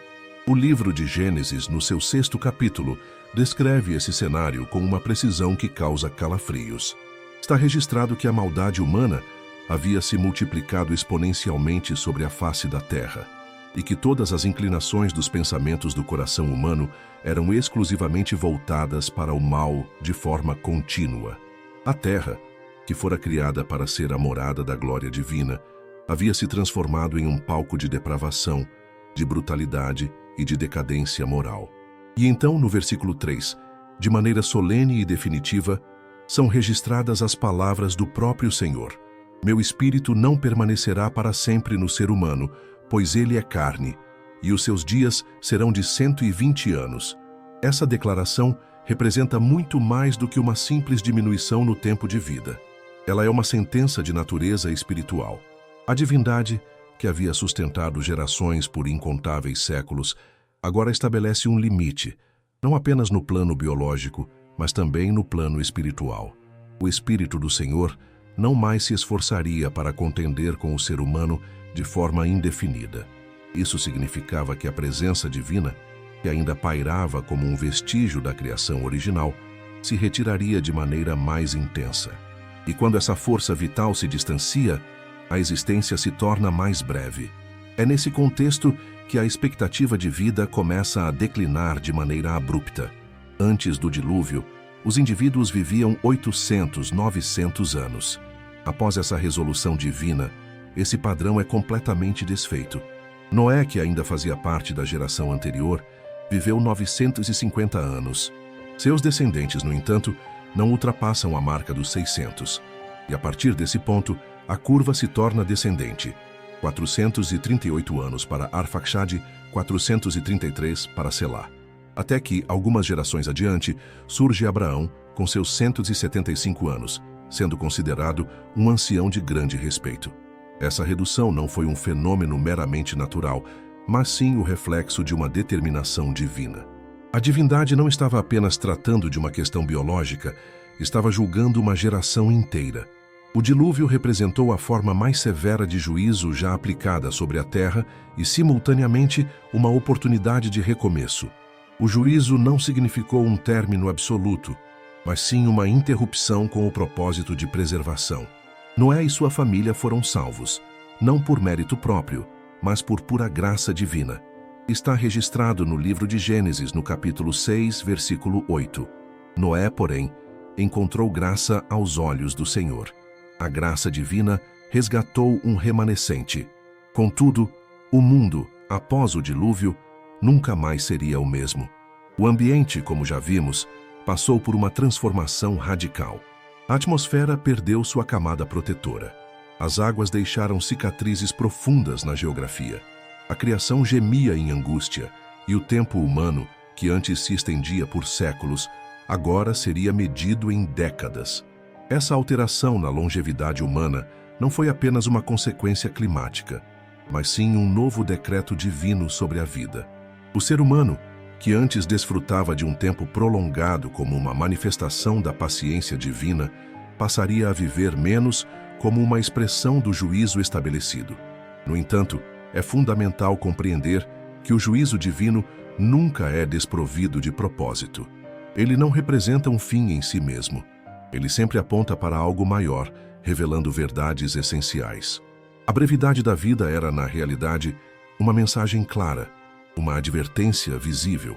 O livro de Gênesis, no seu 6º capítulo, descreve esse cenário com uma precisão que causa calafrios. Está registrado que a maldade humana havia se multiplicado exponencialmente sobre a face da terra, e que todas as inclinações dos pensamentos do coração humano eram exclusivamente voltadas para o mal de forma contínua. A terra, que fora criada para ser a morada da glória divina, havia se transformado em um palco de depravação, de brutalidade e de decadência moral. E então, no versículo 3, de maneira solene e definitiva, são registradas as palavras do próprio Senhor: meu espírito não permanecerá para sempre no ser humano, pois ele é carne, e os seus dias serão de 120 anos. Essa declaração representa muito mais do que uma simples diminuição no tempo de vida. Ela é uma sentença de natureza espiritual. A divindade, que havia sustentado gerações por incontáveis séculos, agora estabelece um limite, não apenas no plano biológico, mas também no plano espiritual. O Espírito do Senhor não mais se esforçaria para contender com o ser humano de forma indefinida. Isso significava que a presença divina, que ainda pairava como um vestígio da criação original, se retiraria de maneira mais intensa. E quando essa força vital se distancia, a existência se torna mais breve. É nesse contexto que a expectativa de vida começa a declinar de maneira abrupta. Antes do dilúvio, os indivíduos viviam 800, 900 anos. Após essa resolução divina, esse padrão é completamente desfeito. Noé, que ainda fazia parte da geração anterior, viveu 950 anos. Seus descendentes, no entanto, não ultrapassam a marca dos 600. E a partir desse ponto, a curva se torna descendente. 438 anos para Arfaxade, 433 para Selá. Até que, algumas gerações adiante, surge Abraão com seus 175 anos, sendo considerado um ancião de grande respeito. Essa redução não foi um fenômeno meramente natural, mas sim o reflexo de uma determinação divina. A divindade não estava apenas tratando de uma questão biológica, estava julgando uma geração inteira. O dilúvio representou a forma mais severa de juízo já aplicada sobre a terra e, simultaneamente, uma oportunidade de recomeço. O juízo não significou um término absoluto, mas sim uma interrupção com o propósito de preservação. Noé e sua família foram salvos, não por mérito próprio, mas por pura graça divina. Está registrado no livro de Gênesis, no capítulo 6, versículo 8. Noé, porém, encontrou graça aos olhos do Senhor. A graça divina resgatou um remanescente. Contudo, o mundo, após o dilúvio, nunca mais seria o mesmo. O ambiente, como já vimos, passou por uma transformação radical. A atmosfera perdeu sua camada protetora. As águas deixaram cicatrizes profundas na geografia. A criação gemia em angústia, e o tempo humano, que antes se estendia por séculos, agora seria medido em décadas. Essa alteração na longevidade humana não foi apenas uma consequência climática, mas sim um novo decreto divino sobre a vida. O ser humano, que antes desfrutava de um tempo prolongado como uma manifestação da paciência divina, passaria a viver menos como uma expressão do juízo estabelecido. No entanto, é fundamental compreender que o juízo divino nunca é desprovido de propósito. Ele não representa um fim em si mesmo. Ele sempre aponta para algo maior, revelando verdades essenciais. A brevidade da vida era, na realidade, uma mensagem clara, uma advertência visível,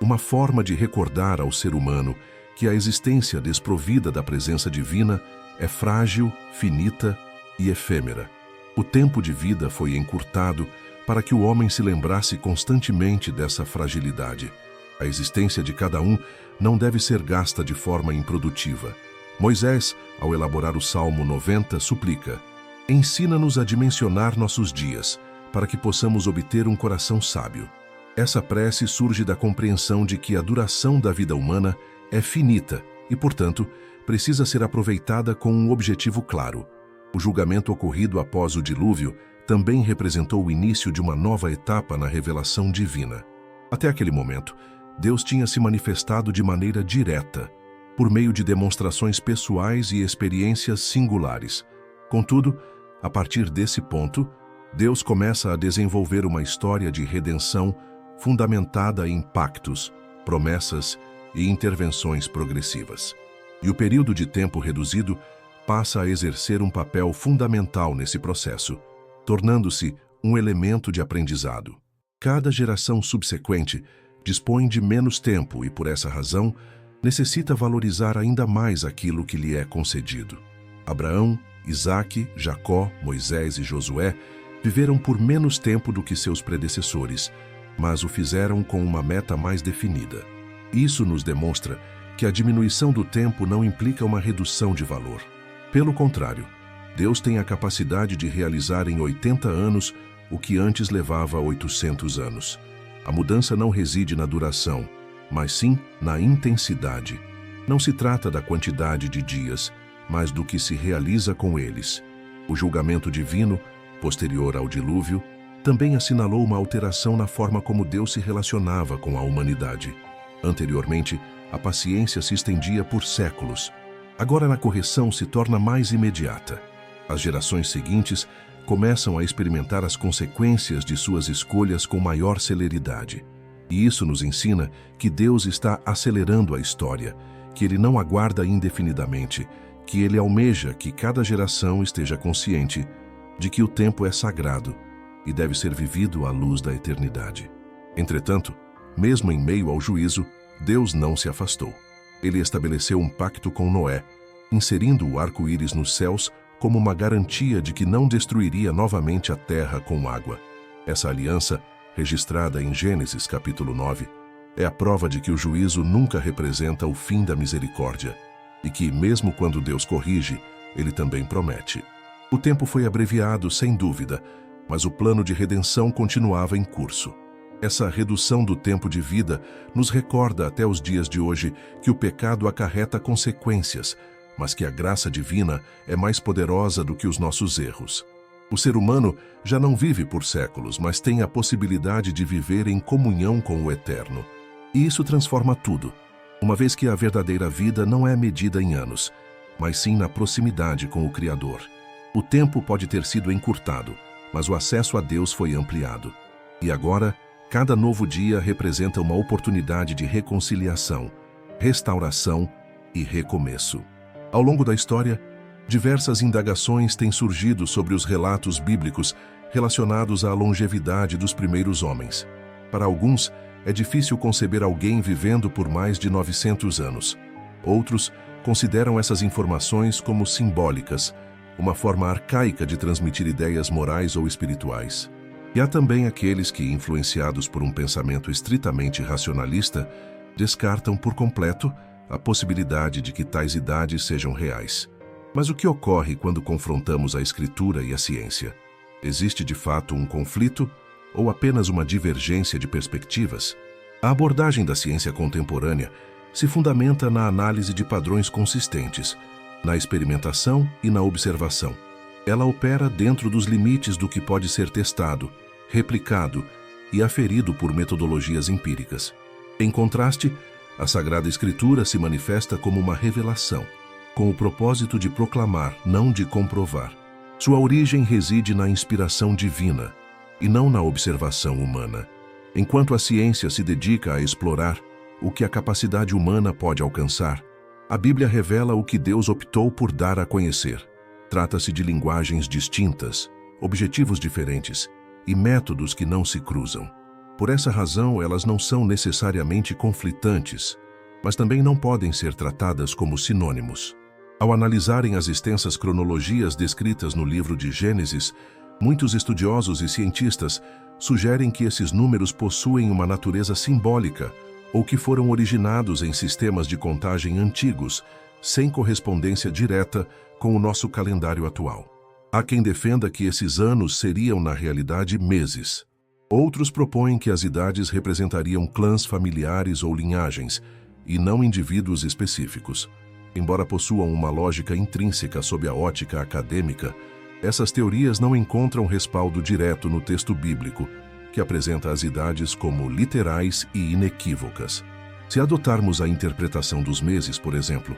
uma forma de recordar ao ser humano que a existência desprovida da presença divina é frágil, finita e efêmera. O tempo de vida foi encurtado para que o homem se lembrasse constantemente dessa fragilidade. A existência de cada um não deve ser gasta de forma improdutiva. Moisés, ao elaborar o Salmo 90, suplica: ensina-nos a dimensionar nossos dias, para que possamos obter um coração sábio. Essa prece surge da compreensão de que a duração da vida humana é finita e, portanto, precisa ser aproveitada com um objetivo claro. O julgamento ocorrido após o dilúvio também representou o início de uma nova etapa na revelação divina. Até aquele momento, Deus tinha se manifestado de maneira direta, por meio de demonstrações pessoais e experiências singulares. Contudo, a partir desse ponto, Deus começa a desenvolver uma história de redenção fundamentada em pactos, promessas e intervenções progressivas. E o período de tempo reduzido passa a exercer um papel fundamental nesse processo, tornando-se um elemento de aprendizado. Cada geração subsequente dispõe de menos tempo e, por essa razão, necessita valorizar ainda mais aquilo que lhe é concedido. Abraão, Isaque, Jacó, Moisés e Josué viveram por menos tempo do que seus predecessores, mas o fizeram com uma meta mais definida. Isso nos demonstra que a diminuição do tempo não implica uma redução de valor. Pelo contrário, Deus tem a capacidade de realizar em 80 anos o que antes levava 800 anos. A mudança não reside na duração, mas sim na intensidade. Não se trata da quantidade de dias, mas do que se realiza com eles. O julgamento divino, posterior ao dilúvio, também assinalou uma alteração na forma como Deus se relacionava com a humanidade. Anteriormente, a paciência se estendia por séculos. Agora, na correção, se torna mais imediata. As gerações seguintes começam a experimentar as consequências de suas escolhas com maior celeridade. E isso nos ensina que Deus está acelerando a história, que Ele não aguarda indefinidamente, que Ele almeja que cada geração esteja consciente de que o tempo é sagrado e deve ser vivido à luz da eternidade. Entretanto, mesmo em meio ao juízo, Deus não se afastou. Ele estabeleceu um pacto com Noé, inserindo o arco-íris nos céus como uma garantia de que não destruiria novamente a terra com água. Essa aliança, registrada em Gênesis capítulo 9, é a prova de que o juízo nunca representa o fim da misericórdia e que, mesmo quando Deus corrige, Ele também promete. O tempo foi abreviado, sem dúvida, mas o plano de redenção continuava em curso. Essa redução do tempo de vida nos recorda até os dias de hoje que o pecado acarreta consequências, mas que a graça divina é mais poderosa do que os nossos erros. O ser humano já não vive por séculos, mas tem a possibilidade de viver em comunhão com o Eterno. E isso transforma tudo, uma vez que a verdadeira vida não é medida em anos, mas sim na proximidade com o Criador. O tempo pode ter sido encurtado, mas o acesso a Deus foi ampliado. E agora, cada novo dia representa uma oportunidade de reconciliação, restauração e recomeço. Ao longo da história, diversas indagações têm surgido sobre os relatos bíblicos relacionados à longevidade dos primeiros homens. Para alguns, é difícil conceber alguém vivendo por mais de 900 anos. Outros consideram essas informações como simbólicas, uma forma arcaica de transmitir ideias morais ou espirituais. E há também aqueles que, influenciados por um pensamento estritamente racionalista, descartam por completo a possibilidade de que tais idades sejam reais. Mas o que ocorre quando confrontamos a Escritura e a ciência? Existe de fato um conflito ou apenas uma divergência de perspectivas? A abordagem da ciência contemporânea se fundamenta na análise de padrões consistentes, na experimentação e na observação. Ela opera dentro dos limites do que pode ser testado, replicado e aferido por metodologias empíricas. Em contraste, a Sagrada Escritura se manifesta como uma revelação, com o propósito de proclamar, não de comprovar. Sua origem reside na inspiração divina e não na observação humana. Enquanto a ciência se dedica a explorar o que a capacidade humana pode alcançar, a Bíblia revela o que Deus optou por dar a conhecer. Trata-se de linguagens distintas, objetivos diferentes e métodos que não se cruzam. Por essa razão, elas não são necessariamente conflitantes, mas também não podem ser tratadas como sinônimos. Ao analisarem as extensas cronologias descritas no livro de Gênesis, muitos estudiosos e cientistas sugerem que esses números possuem uma natureza simbólica ou que foram originados em sistemas de contagem antigos, sem correspondência direta com o nosso calendário atual. Há quem defenda que esses anos seriam, na realidade, meses. Outros propõem que as idades representariam clãs familiares ou linhagens, e não indivíduos específicos. Embora possuam uma lógica intrínseca sob a ótica acadêmica, essas teorias não encontram respaldo direto no texto bíblico, que apresenta as idades como literais e inequívocas. Se adotarmos a interpretação dos meses, por exemplo,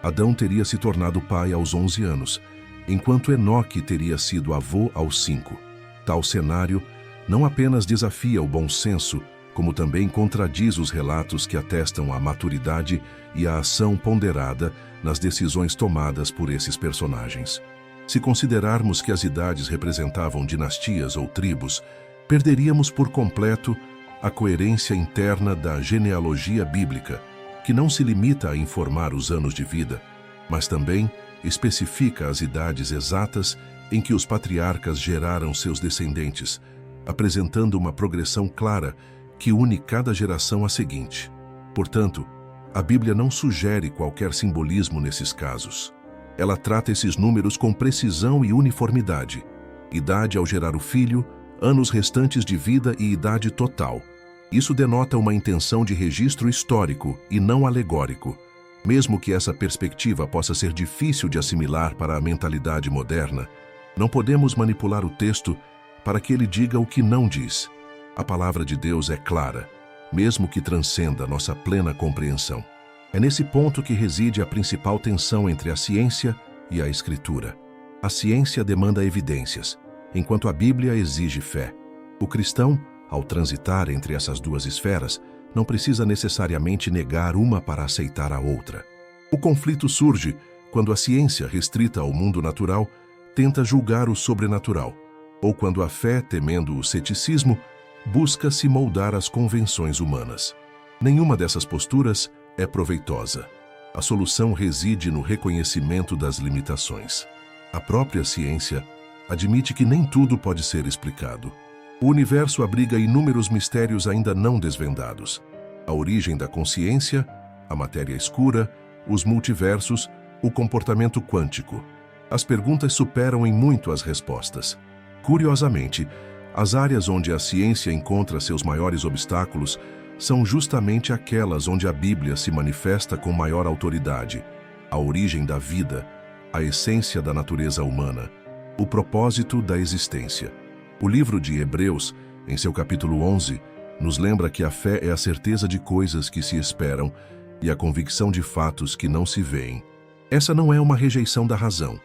Adão teria se tornado pai aos 11 anos, enquanto Enoque teria sido avô aos 5. Tal cenário não apenas desafia o bom senso, como também contradiz os relatos que atestam a maturidade e a ação ponderada nas decisões tomadas por esses personagens. Se considerarmos que as idades representavam dinastias ou tribos, perderíamos por completo a coerência interna da genealogia bíblica, que não se limita a informar os anos de vida, mas também especifica as idades exatas em que os patriarcas geraram seus descendentes, apresentando uma progressão clara que une cada geração à seguinte. Portanto, a Bíblia não sugere qualquer simbolismo nesses casos. Ela trata esses números com precisão e uniformidade: idade ao gerar o filho, anos restantes de vida e idade total. Isso denota uma intenção de registro histórico e não alegórico, mesmo que essa perspectiva possa ser difícil de assimilar para a mentalidade moderna. Não podemos manipular o texto para que ele diga o que não diz. A palavra de Deus é clara, mesmo que transcenda nossa plena compreensão. É nesse ponto que reside a principal tensão entre a ciência e a Escritura. A ciência demanda evidências, enquanto a Bíblia exige fé. O cristão, ao transitar entre essas duas esferas, não precisa necessariamente negar uma para aceitar a outra. O conflito surge quando a ciência, restrita ao mundo natural, tenta julgar o sobrenatural, ou quando a fé, temendo o ceticismo, busca se moldar às convenções humanas. Nenhuma dessas posturas é proveitosa. A solução reside no reconhecimento das limitações. A própria ciência admite que nem tudo pode ser explicado. O universo abriga inúmeros mistérios ainda não desvendados. A origem da consciência, a matéria escura, os multiversos, o comportamento quântico. As perguntas superam em muito as respostas. Curiosamente, as áreas onde a ciência encontra seus maiores obstáculos são justamente aquelas onde a Bíblia se manifesta com maior autoridade: a origem da vida, a essência da natureza humana, o propósito da existência. O livro de Hebreus, em seu capítulo 11, nos lembra que a fé é a certeza de coisas que se esperam e a convicção de fatos que não se veem. Essa não é uma rejeição da razão,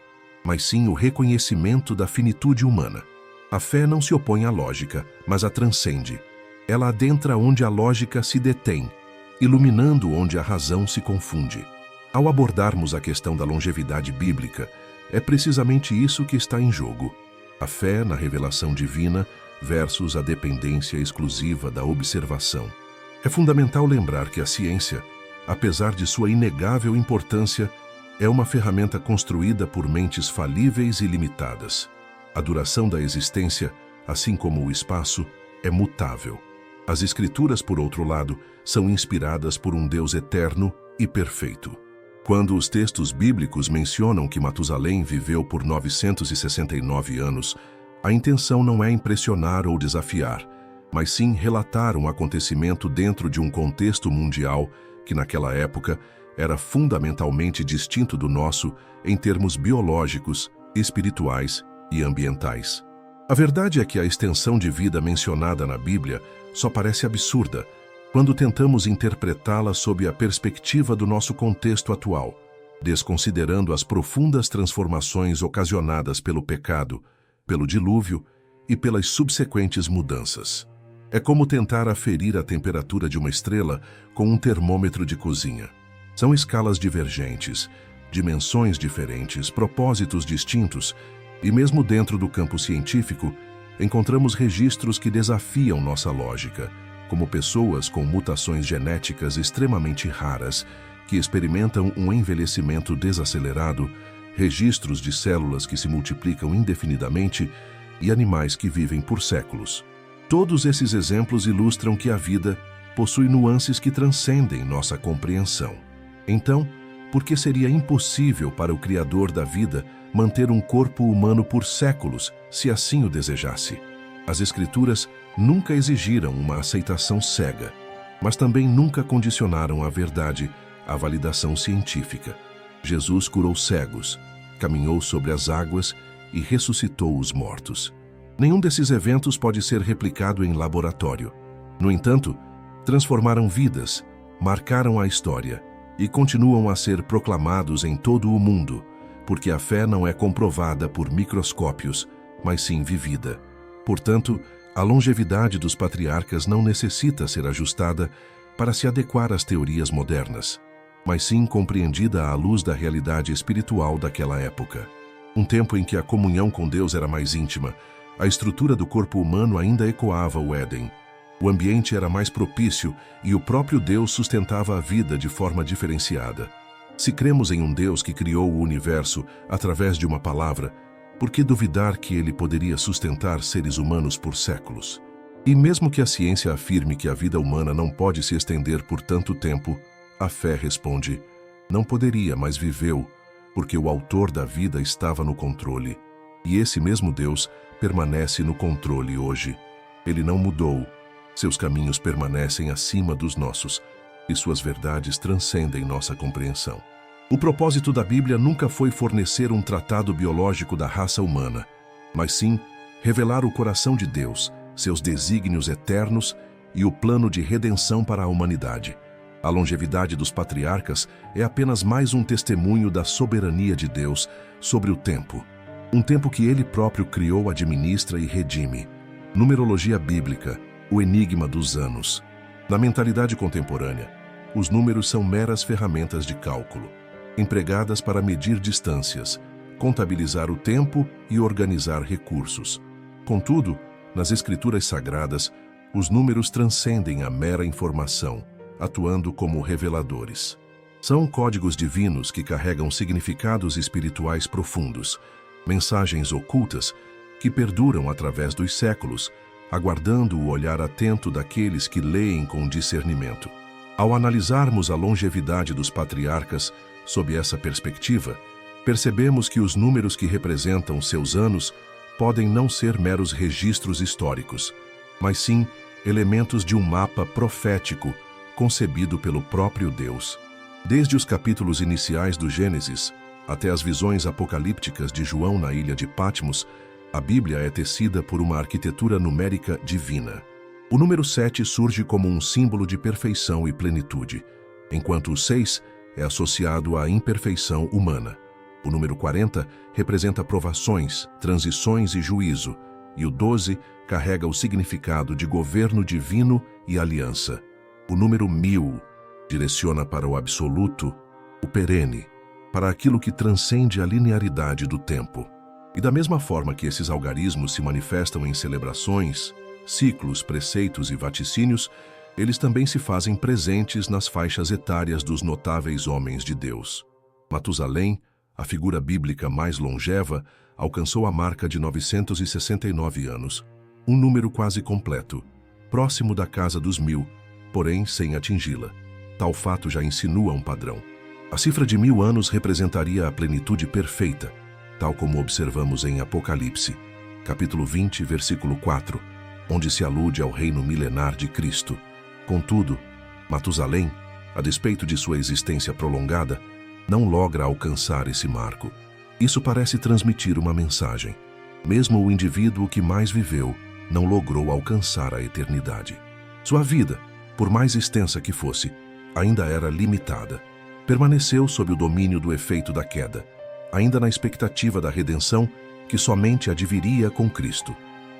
mas sim o reconhecimento da finitude humana. A fé não se opõe à lógica, mas a transcende. Ela adentra onde a lógica se detém, iluminando onde a razão se confunde. Ao abordarmos a questão da longevidade bíblica, é precisamente isso que está em jogo: a fé na revelação divina versus a dependência exclusiva da observação. É fundamental lembrar que a ciência, apesar de sua inegável importância, é uma ferramenta construída por mentes falíveis e limitadas. A duração da existência, assim como o espaço, é mutável. As Escrituras, por outro lado, são inspiradas por um Deus eterno e perfeito. Quando os textos bíblicos mencionam que Matusalém viveu por 969 anos, a intenção não é impressionar ou desafiar, mas sim relatar um acontecimento dentro de um contexto mundial que, naquela época, era fundamentalmente distinto do nosso em termos biológicos, espirituais e ambientais. A verdade é que a extensão de vida mencionada na Bíblia só parece absurda, quando tentamos interpretá-la sob a perspectiva do nosso contexto atual, desconsiderando as profundas transformações ocasionadas pelo pecado, pelo dilúvio e pelas subsequentes mudanças. É como tentar aferir a temperatura de uma estrela com um termômetro de cozinha. São escalas divergentes, dimensões diferentes, propósitos distintos, e mesmo dentro do campo científico, encontramos registros que desafiam nossa lógica, como pessoas com mutações genéticas extremamente raras, que experimentam um envelhecimento desacelerado, registros de células que se multiplicam indefinidamente e animais que vivem por séculos. Todos esses exemplos ilustram que a vida possui nuances que transcendem nossa compreensão. Então, por que seria impossível para o Criador da vida manter um corpo humano por séculos, se assim o desejasse? As Escrituras nunca exigiram uma aceitação cega, mas também nunca condicionaram a verdade à validação científica. Jesus curou cegos, caminhou sobre as águas e ressuscitou os mortos. Nenhum desses eventos pode ser replicado em laboratório. No entanto, transformaram vidas, marcaram a história e continuam a ser proclamados em todo o mundo, porque a fé não é comprovada por microscópios, mas sim vivida. Portanto, a longevidade dos patriarcas não necessita ser ajustada para se adequar às teorias modernas, mas sim compreendida à luz da realidade espiritual daquela época. Um tempo em que a comunhão com Deus era mais íntima, a estrutura do corpo humano ainda ecoava o Éden. O ambiente era mais propício e o próprio Deus sustentava a vida de forma diferenciada. Se cremos em um Deus que criou o universo através de uma palavra, por que duvidar que ele poderia sustentar seres humanos por séculos? E mesmo que a ciência afirme que a vida humana não pode se estender por tanto tempo, a fé responde: não poderia, mas viveu, porque o autor da vida estava no controle. E esse mesmo Deus permanece no controle hoje. Ele não mudou. Seus caminhos permanecem acima dos nossos e suas verdades transcendem nossa compreensão. O propósito da Bíblia nunca foi fornecer um tratado biológico da raça humana, mas sim revelar o coração de Deus, seus desígnios eternos e o plano de redenção para a humanidade. A longevidade dos patriarcas é apenas mais um testemunho da soberania de Deus sobre o tempo. Um tempo que Ele próprio criou, administra e redime. Numerologia bíblica, o enigma dos anos. Na mentalidade contemporânea, os números são meras ferramentas de cálculo, empregadas para medir distâncias, contabilizar o tempo e organizar recursos. Contudo, nas Escrituras Sagradas, os números transcendem a mera informação, atuando como reveladores. São códigos divinos que carregam significados espirituais profundos, mensagens ocultas que perduram através dos séculos, aguardando o olhar atento daqueles que leem com discernimento. Ao analisarmos a longevidade dos patriarcas sob essa perspectiva, percebemos que os números que representam seus anos podem não ser meros registros históricos, mas sim elementos de um mapa profético concebido pelo próprio Deus. Desde os capítulos iniciais do Gênesis até as visões apocalípticas de João na ilha de Patmos, a Bíblia é tecida por uma arquitetura numérica divina. O número 7 surge como um símbolo de perfeição e plenitude, enquanto o 6 é associado à imperfeição humana. O número 40 representa provações, transições e juízo, e o 12 carrega o significado de governo divino e aliança. O número 1000 direciona para o absoluto, o perene, para aquilo que transcende a linearidade do tempo. E da mesma forma que esses algarismos se manifestam em celebrações, ciclos, preceitos e vaticínios, eles também se fazem presentes nas faixas etárias dos notáveis homens de Deus. Matusalém, a figura bíblica mais longeva, alcançou a marca de 969 anos, um número quase completo, próximo da casa dos 1000, porém sem atingi-la. Tal fato já insinua um padrão. A cifra de 1000 anos representaria a plenitude perfeita, tal como observamos em Apocalipse, capítulo 20, versículo 4, onde se alude ao reino milenar de Cristo. Contudo, Matusalém, a despeito de sua existência prolongada, não logra alcançar esse marco. Isso parece transmitir uma mensagem. Mesmo o indivíduo que mais viveu não logrou alcançar a eternidade. Sua vida, por mais extensa que fosse, ainda era limitada. Permaneceu sob o domínio do efeito da queda, ainda na expectativa da redenção que somente adviria com Cristo.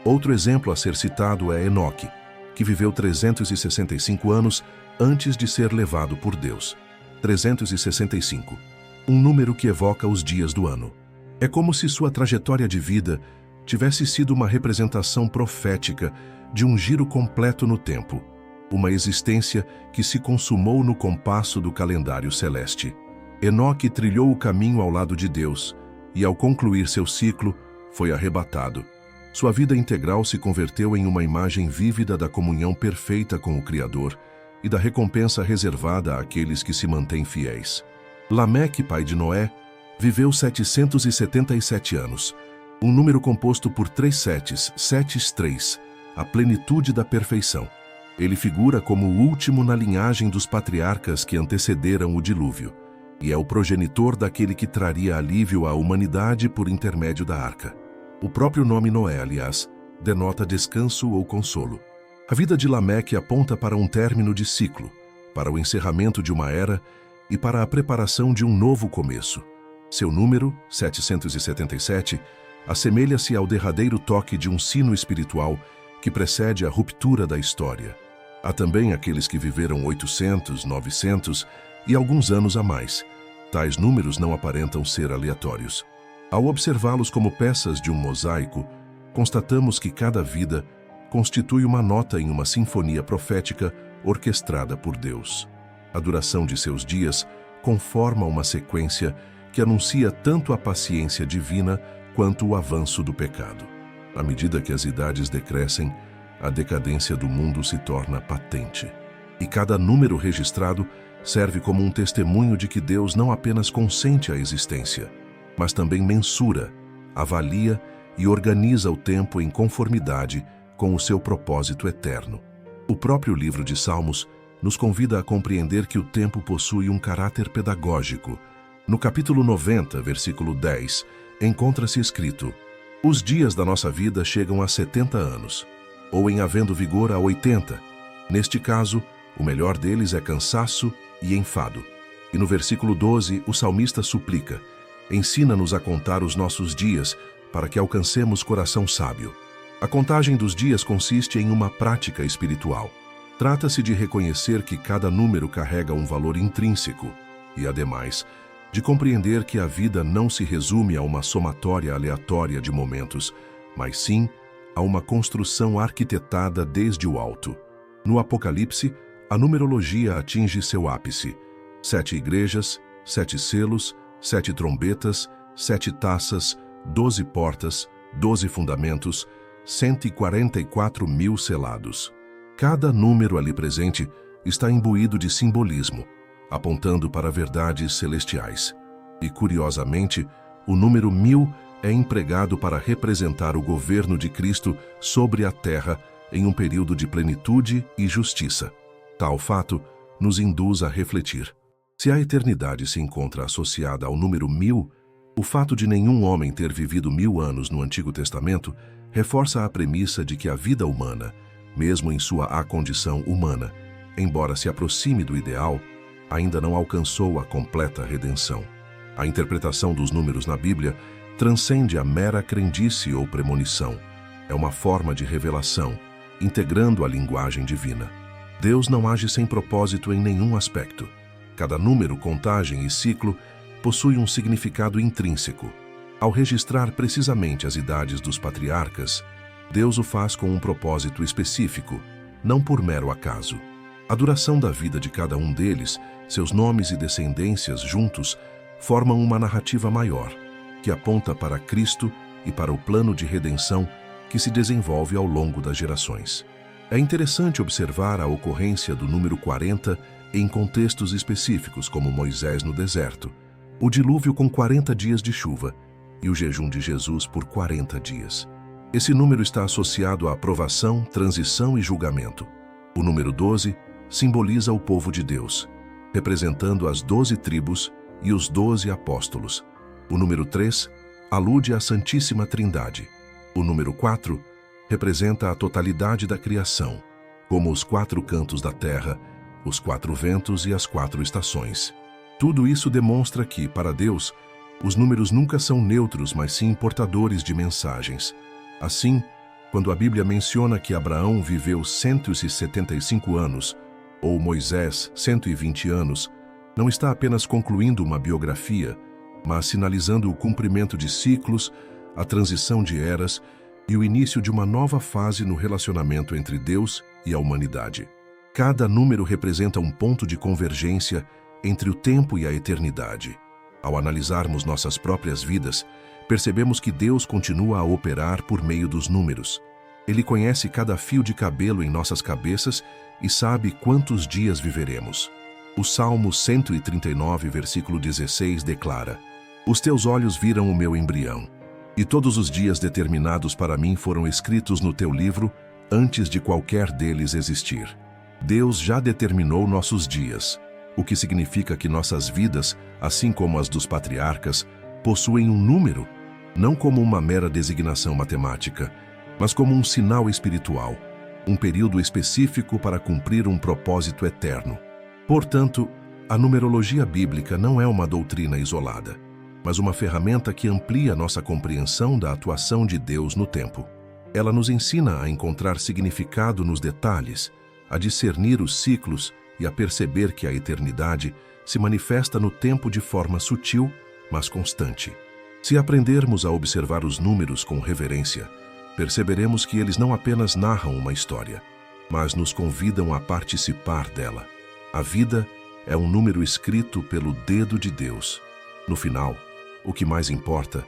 Outro exemplo a ser citado é Enoque, que viveu 365 anos antes de ser levado por Deus. 365, um número que evoca os dias do ano. É como se sua trajetória de vida tivesse sido uma representação profética de um giro completo no tempo, uma existência que se consumou no compasso do calendário celeste. Enoque trilhou o caminho ao lado de Deus e, ao concluir seu ciclo, foi arrebatado. Sua vida integral se converteu em uma imagem vívida da comunhão perfeita com o Criador e da recompensa reservada àqueles que se mantêm fiéis. Lameque, pai de Noé, viveu 777 anos, um número composto por 3 setes, setes 3, a plenitude da perfeição. Ele figura como o último na linhagem dos patriarcas que antecederam o dilúvio, e é o progenitor daquele que traria alívio à humanidade por intermédio da arca. O próprio nome Noé, aliás, denota descanso ou consolo. A vida de Lameque aponta para um término de ciclo, para o encerramento de uma era e para a preparação de um novo começo. Seu número, 777, assemelha-se ao derradeiro toque de um sino espiritual que precede a ruptura da história. Há também aqueles que viveram 800, 900 e alguns anos a mais. Tais números não aparentam ser aleatórios. Ao observá-los como peças de um mosaico, constatamos que cada vida constitui uma nota em uma sinfonia profética orquestrada por Deus. A duração de seus dias conforma uma sequência que anuncia tanto a paciência divina quanto o avanço do pecado. À medida que as idades decrescem, a decadência do mundo se torna patente. E cada número registrado serve como um testemunho de que Deus não apenas consente a existência, mas também mensura, avalia e organiza o tempo em conformidade com o seu propósito eterno. O próprio livro de Salmos nos convida a compreender que o tempo possui um caráter pedagógico. No capítulo 90, versículo 10, encontra-se escrito: os dias da nossa vida chegam a 70 anos, ou em havendo vigor a 80. Neste caso, o melhor deles é cansaço e enfado. E no versículo 12, o salmista suplica: ensina-nos a contar os nossos dias, para que alcancemos coração sábio. A contagem dos dias consiste em uma prática espiritual. Trata-se de reconhecer que cada número carrega um valor intrínseco e, ademais, de compreender que a vida não se resume a uma somatória aleatória de momentos, mas sim a uma construção arquitetada desde o alto. No Apocalipse, a numerologia atinge seu ápice. 7 igrejas, 7 selos, 7 trombetas, 7 taças, 12 portas, 12 fundamentos, 144 mil selados. Cada número ali presente está imbuído de simbolismo, apontando para verdades celestiais. E, curiosamente, o número 1000 é empregado para representar o governo de Cristo sobre a terra em um período de plenitude e justiça. Tal fato nos induz a refletir. Se a eternidade se encontra associada ao número 1000, o fato de nenhum homem ter vivido 1000 anos no Antigo Testamento reforça a premissa de que a vida humana, mesmo em sua condição humana, embora se aproxime do ideal, ainda não alcançou a completa redenção. A interpretação dos números na Bíblia transcende a mera crendice ou premonição. É uma forma de revelação, integrando a linguagem divina. Deus não age sem propósito em nenhum aspecto. Cada número, contagem e ciclo possui um significado intrínseco. Ao registrar precisamente as idades dos patriarcas, Deus o faz com um propósito específico, não por mero acaso. A duração da vida de cada um deles, seus nomes e descendências juntos, formam uma narrativa maior, que aponta para Cristo e para o plano de redenção que se desenvolve ao longo das gerações. É interessante observar a ocorrência do número 40 em contextos específicos, como Moisés no deserto, o dilúvio com 40 dias de chuva e o jejum de Jesus por 40 dias. Esse número está associado à aprovação, transição e julgamento. O número 12 simboliza o povo de Deus, representando as 12 tribos e os 12 apóstolos. O número 3 alude à Santíssima Trindade. O número 4 representa a totalidade da criação. como os 4 cantos da terra, os 4 ventos e as 4 estações. Tudo isso demonstra que, para Deus, os números nunca são neutros, mas sim portadores de mensagens. Assim, quando a Bíblia menciona que Abraão viveu 175 anos, ou Moisés 120 anos, não está apenas concluindo uma biografia, mas sinalizando o cumprimento de ciclos, a transição de eras e o início de uma nova fase no relacionamento entre Deus e a humanidade. Cada número representa um ponto de convergência entre o tempo e a eternidade. Ao analisarmos nossas próprias vidas, percebemos que Deus continua a operar por meio dos números. Ele conhece cada fio de cabelo em nossas cabeças e sabe quantos dias viveremos. O Salmo 139, versículo 16, declara: Os teus olhos viram o meu embrião, e todos os dias determinados para mim foram escritos no teu livro antes de qualquer deles existir. Deus já determinou nossos dias, o que significa que nossas vidas, assim como as dos patriarcas, possuem um número, não como uma mera designação matemática, mas como um sinal espiritual, um período específico para cumprir um propósito eterno. Portanto, a numerologia bíblica não é uma doutrina isolada, mas uma ferramenta que amplia nossa compreensão da atuação de Deus no tempo. Ela nos ensina a encontrar significado nos detalhes, a discernir os ciclos e a perceber que a eternidade se manifesta no tempo de forma sutil, mas constante. Se aprendermos a observar os números com reverência, perceberemos que eles não apenas narram uma história, mas nos convidam a participar dela. A vida é um número escrito pelo dedo de Deus. No final, o que mais importa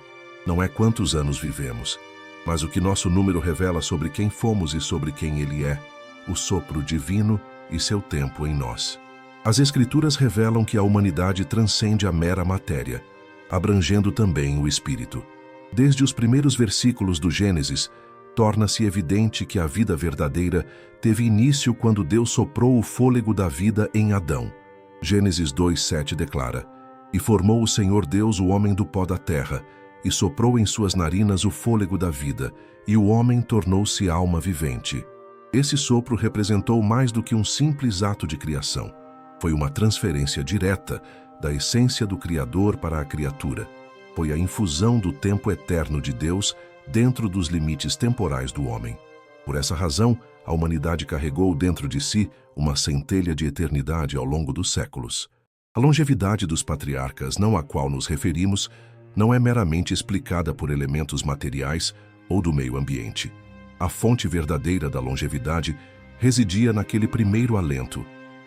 não é quantos anos vivemos, mas o que nosso número revela sobre quem fomos e sobre quem Ele é, o sopro divino e seu tempo em nós. As Escrituras revelam que a humanidade transcende a mera matéria, abrangendo também o espírito. Desde os primeiros versículos do Gênesis, torna-se evidente que a vida verdadeira teve início quando Deus soprou o fôlego da vida em Adão. Gênesis 2:7 declara: E formou o Senhor Deus o homem do pó da terra, e soprou em suas narinas o fôlego da vida, e o homem tornou-se alma vivente. Esse sopro representou mais do que um simples ato de criação. Foi uma transferência direta da essência do Criador para a criatura. Foi a infusão do tempo eterno de Deus dentro dos limites temporais do homem. Por essa razão, a humanidade carregou dentro de si uma centelha de eternidade ao longo dos séculos. A longevidade dos patriarcas, não à qual nos referimos, não é meramente explicada por elementos materiais ou do meio ambiente. A fonte verdadeira da longevidade residia naquele primeiro alento.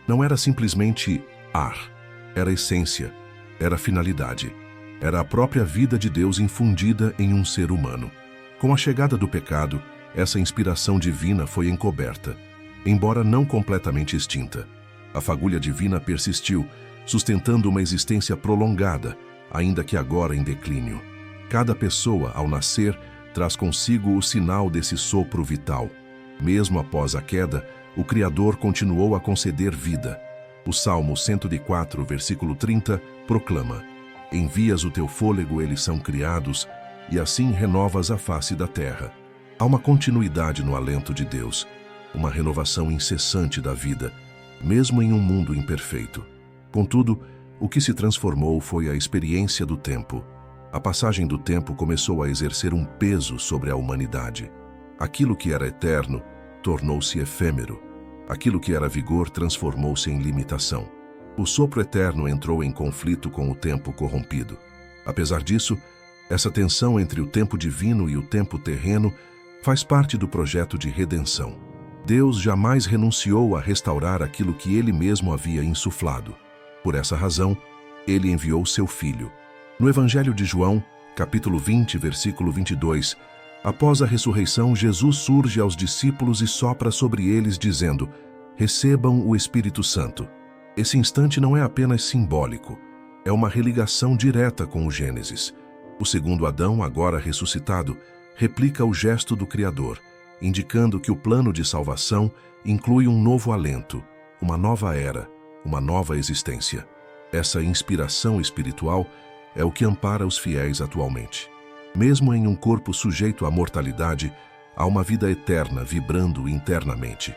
Não era simplesmente ar, era essência, era finalidade. Era a própria vida de Deus infundida em um ser humano. Com a chegada do pecado, essa inspiração divina foi encoberta, embora não completamente extinta. A fagulha divina persistiu, sustentando uma existência prolongada, ainda que agora em declínio. Cada pessoa, ao nascer, traz consigo o sinal desse sopro vital. Mesmo após a queda, o Criador continuou a conceder vida. O Salmo 104, versículo 30, proclama: Envias o teu fôlego, eles são criados, e assim renovas a face da terra. Há uma continuidade no alento de Deus, uma renovação incessante da vida, mesmo em um mundo imperfeito. Contudo, o que se transformou foi a experiência do tempo. A passagem do tempo começou a exercer um peso sobre a humanidade. Aquilo que era eterno tornou-se efêmero. Aquilo que era vigor transformou-se em limitação. O sopro eterno entrou em conflito com o tempo corrompido. Apesar disso, essa tensão entre o tempo divino e o tempo terreno faz parte do projeto de redenção. Deus jamais renunciou a restaurar aquilo que Ele mesmo havia insuflado. Por essa razão, Ele enviou seu Filho. No Evangelho de João, capítulo 20, versículo 22, após a ressurreição, Jesus surge aos discípulos e sopra sobre eles, dizendo: Recebam o Espírito Santo. Esse instante não é apenas simbólico, é uma religação direta com o Gênesis. O segundo Adão, agora ressuscitado, replica o gesto do Criador, indicando que o plano de salvação inclui um novo alento, uma nova era, uma nova existência. Essa inspiração espiritual é o que ampara os fiéis atualmente. Mesmo em um corpo sujeito à mortalidade, há uma vida eterna vibrando internamente.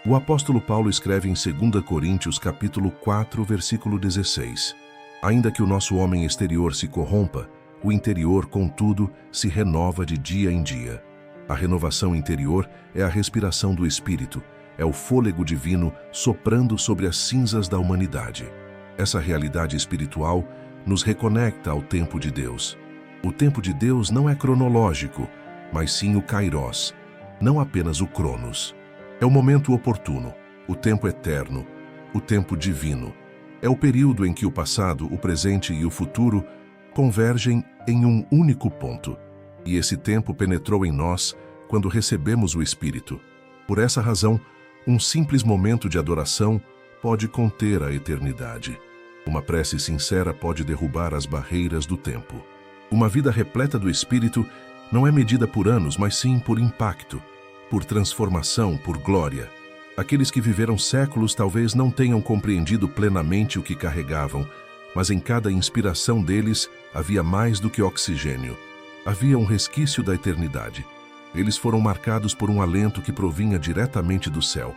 O apóstolo Paulo escreve em 2 Coríntios capítulo 4, versículo 16: Ainda que o nosso homem exterior se corrompa, o interior, contudo, se renova de dia em dia. A renovação interior é a respiração do Espírito, é o fôlego divino soprando sobre as cinzas da humanidade. Essa realidade espiritual nos reconecta ao tempo de Deus. O tempo de Deus não é cronológico, mas sim o kairos, não apenas o cronos. É o momento oportuno, o tempo eterno, o tempo divino. É o período em que o passado, o presente e o futuro convergem em um único ponto. E esse tempo penetrou em nós quando recebemos o Espírito. Por essa razão, um simples momento de adoração pode conter a eternidade. Uma prece sincera pode derrubar as barreiras do tempo. Uma vida repleta do Espírito não é medida por anos, mas sim por impacto, por transformação, por glória. Aqueles que viveram séculos talvez não tenham compreendido plenamente o que carregavam, mas em cada inspiração deles havia mais do que oxigênio. Havia um resquício da eternidade. Eles foram marcados por um alento que provinha diretamente do céu.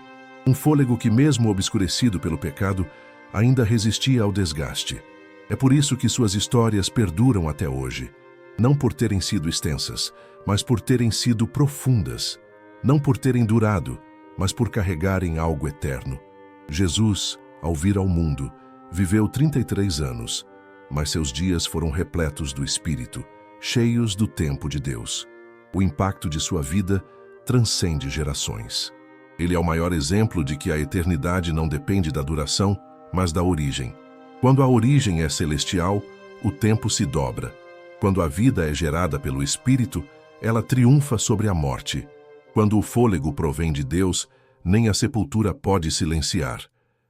Um fôlego que, mesmo obscurecido pelo pecado, ainda resistia ao desgaste. É por isso que suas histórias perduram até hoje. Não por terem sido extensas, mas por terem sido profundas. Não por terem durado, mas por carregarem algo eterno. Jesus, ao vir ao mundo, viveu 33 anos, mas seus dias foram repletos do Espírito, cheios do tempo de Deus. O impacto de sua vida transcende gerações. Ele é o maior exemplo de que a eternidade não depende da duração, mas da origem. Quando a origem é celestial, o tempo se dobra. Quando a vida é gerada pelo Espírito, ela triunfa sobre a morte. Quando o fôlego provém de Deus, nem a sepultura pode silenciar.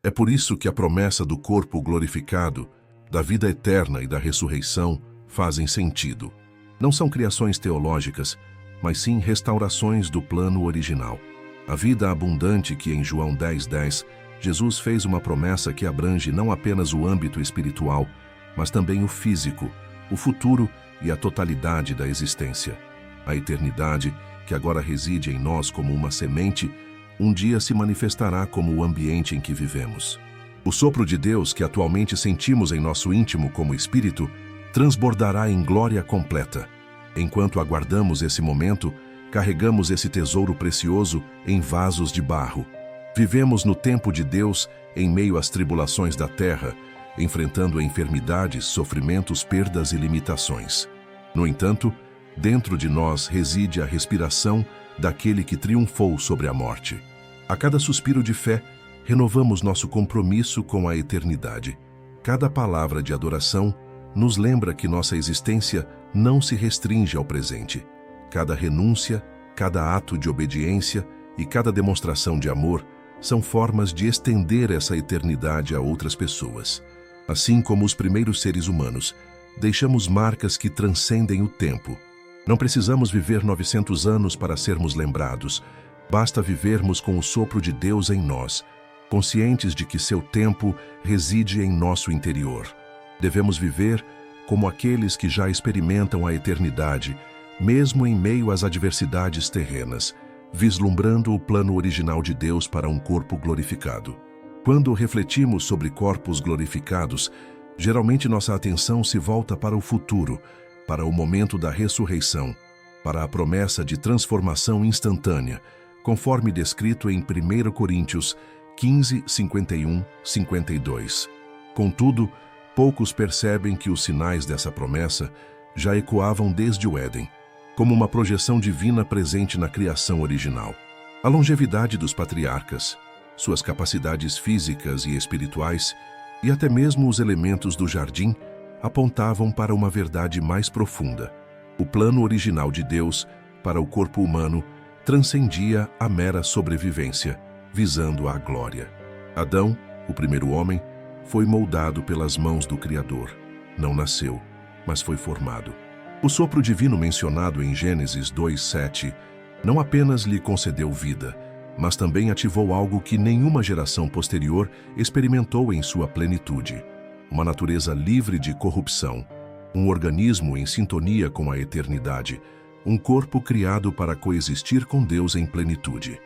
É por isso que a promessa do corpo glorificado, da vida eterna e da ressurreição fazem sentido. Não são criações teológicas, mas sim restaurações do plano original. A vida abundante que em João 10:10, Jesus fez uma promessa que abrange não apenas o âmbito espiritual, mas também o físico, o futuro e a totalidade da existência. A eternidade, que agora reside em nós como uma semente, um dia se manifestará como o ambiente em que vivemos. O sopro de Deus que atualmente sentimos em nosso íntimo como espírito, transbordará em glória completa. Enquanto aguardamos esse momento, carregamos esse tesouro precioso em vasos de barro. Vivemos no tempo de Deus em meio às tribulações da terra, enfrentando enfermidades, sofrimentos, perdas e limitações. No entanto, dentro de nós reside a respiração daquele que triunfou sobre a morte. A cada suspiro de fé, renovamos nosso compromisso com a eternidade. Cada palavra de adoração nos lembra que nossa existência não se restringe ao presente. Cada renúncia, cada ato de obediência e cada demonstração de amor são formas de estender essa eternidade a outras pessoas. Assim como os primeiros seres humanos, deixamos marcas que transcendem o tempo. Não precisamos viver 900 anos para sermos lembrados. Basta vivermos com o sopro de Deus em nós, conscientes de que seu tempo reside em nosso interior. Devemos viver como aqueles que já experimentam a eternidade, mesmo em meio às adversidades terrenas, vislumbrando o plano original de Deus para um corpo glorificado. Quando refletimos sobre corpos glorificados, geralmente nossa atenção se volta para o futuro, para o momento da ressurreição, para a promessa de transformação instantânea, conforme descrito em 1 Coríntios 15, 51, 52. Contudo, poucos percebem que os sinais dessa promessa já ecoavam desde o Éden, como uma projeção divina presente na criação original. A longevidade dos patriarcas, suas capacidades físicas e espirituais, e até mesmo os elementos do jardim, apontavam para uma verdade mais profunda. O plano original de Deus para o corpo humano transcendia a mera sobrevivência, visando a glória. Adão, o primeiro homem, foi moldado pelas mãos do Criador. Não nasceu, mas foi formado. O sopro divino mencionado em Gênesis 2:7 não apenas lhe concedeu vida, mas também ativou algo que nenhuma geração posterior experimentou em sua plenitude: uma natureza livre de corrupção, um organismo em sintonia com a eternidade, um corpo criado para coexistir com Deus em plenitude.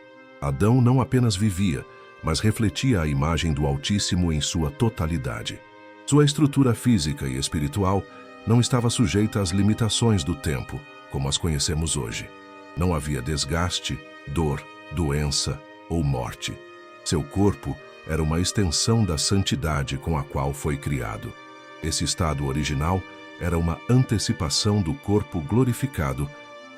Adão não apenas vivia, mas refletia a imagem do Altíssimo em sua totalidade. Sua estrutura física e espiritual não estava sujeita às limitações do tempo, como as conhecemos hoje. Não havia desgaste, dor, doença ou morte. Seu corpo era uma extensão da santidade com a qual foi criado. Esse estado original era uma antecipação do corpo glorificado,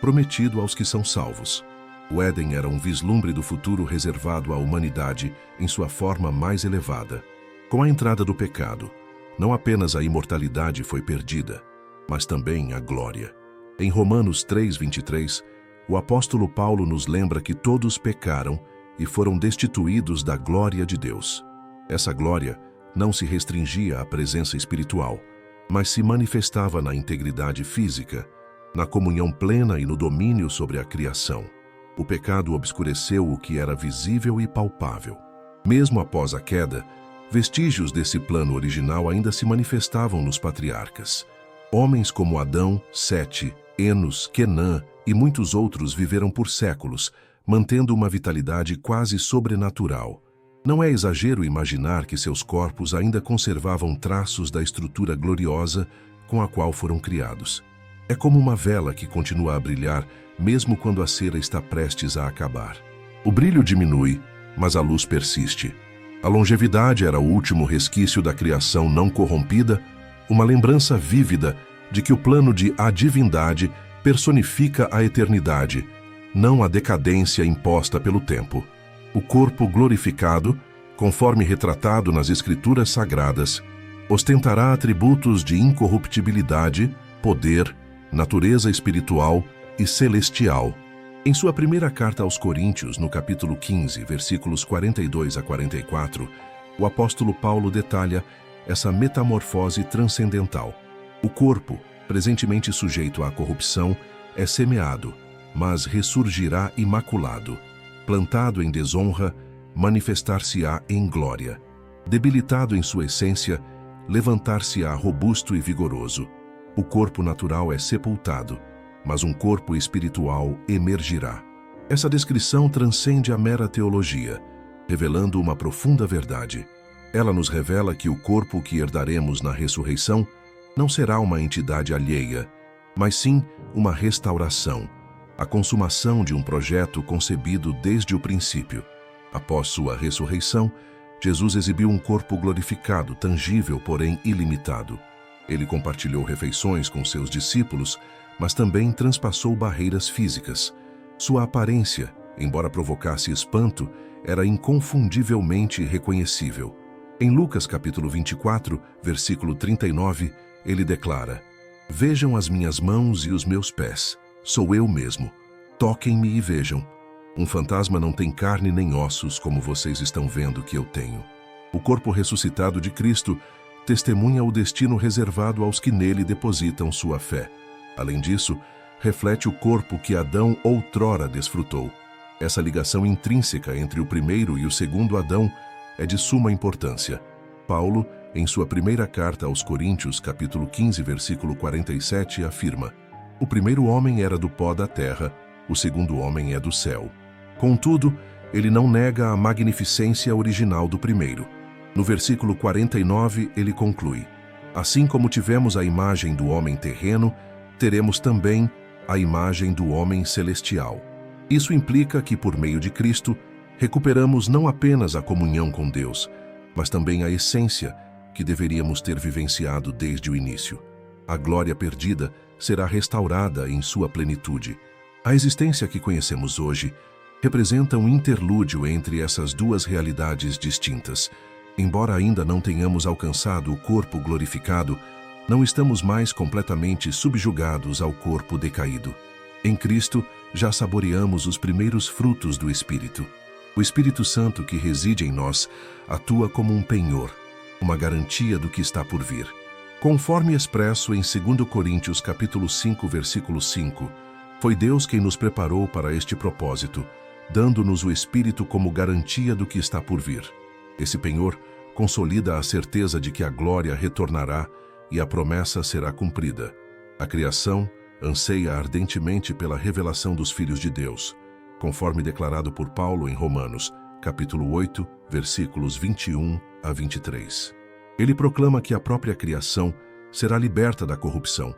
prometido aos que são salvos. O Éden era um vislumbre do futuro reservado à humanidade em sua forma mais elevada. Com a entrada do pecado, não apenas a imortalidade foi perdida, mas também a glória. Em Romanos 3:23, o apóstolo Paulo nos lembra que todos pecaram e foram destituídos da glória de Deus. Essa glória não se restringia à presença espiritual, mas se manifestava na integridade física, na comunhão plena e no domínio sobre a criação. O pecado obscureceu o que era visível e palpável. Mesmo após a queda, vestígios desse plano original ainda se manifestavam nos patriarcas. Homens como Adão, Sete, Enos, Quenã e muitos outros viveram por séculos, mantendo uma vitalidade quase sobrenatural. Não é exagero imaginar que seus corpos ainda conservavam traços da estrutura gloriosa com a qual foram criados. É como uma vela que continua a brilhar mesmo quando a cera está prestes a acabar. O brilho diminui, mas a luz persiste. A longevidade era o último resquício da criação não corrompida, uma lembrança vívida de que o plano de a divindade personifica a eternidade, não a decadência imposta pelo tempo. O corpo glorificado, conforme retratado nas Escrituras Sagradas, ostentará atributos de incorruptibilidade, poder, natureza espiritual e celestial. Em sua primeira carta aos Coríntios, no capítulo 15, versículos 42 a 44, o apóstolo Paulo detalha essa metamorfose transcendental. O corpo, presentemente sujeito à corrupção, é semeado, mas ressurgirá imaculado. Plantado em desonra, manifestar-se-á em glória. Debilitado em sua essência, levantar-se-á robusto e vigoroso. O corpo natural é sepultado, mas um corpo espiritual emergirá. Essa descrição transcende a mera teologia, revelando uma profunda verdade. Ela nos revela que o corpo que herdaremos na ressurreição não será uma entidade alheia, mas sim uma restauração, a consumação de um projeto concebido desde o princípio. Após sua ressurreição, Jesus exibiu um corpo glorificado, tangível, porém ilimitado. Ele compartilhou refeições com seus discípulos, mas também transpassou barreiras físicas. Sua aparência, embora provocasse espanto, era inconfundivelmente reconhecível. Em Lucas capítulo 24, versículo 39, ele declara: "Vejam as minhas mãos e os meus pés, sou eu mesmo. Toquem-me e vejam. Um fantasma não tem carne nem ossos, como vocês estão vendo que eu tenho." O corpo ressuscitado de Cristo testemunha o destino reservado aos que nele depositam sua fé. Além disso, reflete o corpo que Adão outrora desfrutou. Essa ligação intrínseca entre o primeiro e o segundo Adão é de suma importância. Paulo, em sua primeira carta aos Coríntios, capítulo 15, versículo 47, afirma: "O primeiro homem era do pó da terra, o segundo homem é do céu." Contudo, ele não nega a magnificência original do primeiro. No versículo 49, ele conclui: "Assim como tivemos a imagem do homem terreno, teremos também a imagem do homem celestial." Isso implica que, por meio de Cristo, recuperamos não apenas a comunhão com Deus, mas também a essência que deveríamos ter vivenciado desde o início. A glória perdida será restaurada em sua plenitude. A existência que conhecemos hoje representa um interlúdio entre essas duas realidades distintas. Embora ainda não tenhamos alcançado o corpo glorificado, não estamos mais completamente subjugados ao corpo decaído. Em Cristo, já saboreamos os primeiros frutos do Espírito. O Espírito Santo que reside em nós atua como um penhor, uma garantia do que está por vir. Conforme expresso em 2 Coríntios capítulo 5, versículo 5, foi Deus quem nos preparou para este propósito, dando-nos o Espírito como garantia do que está por vir. Esse penhor consolida a certeza de que a glória retornará e a promessa será cumprida. A criação anseia ardentemente pela revelação dos filhos de Deus. conforme declarado por Paulo em Romanos, capítulo 8, versículos 21 a 23. Ele proclama que a própria criação será liberta da corrupção,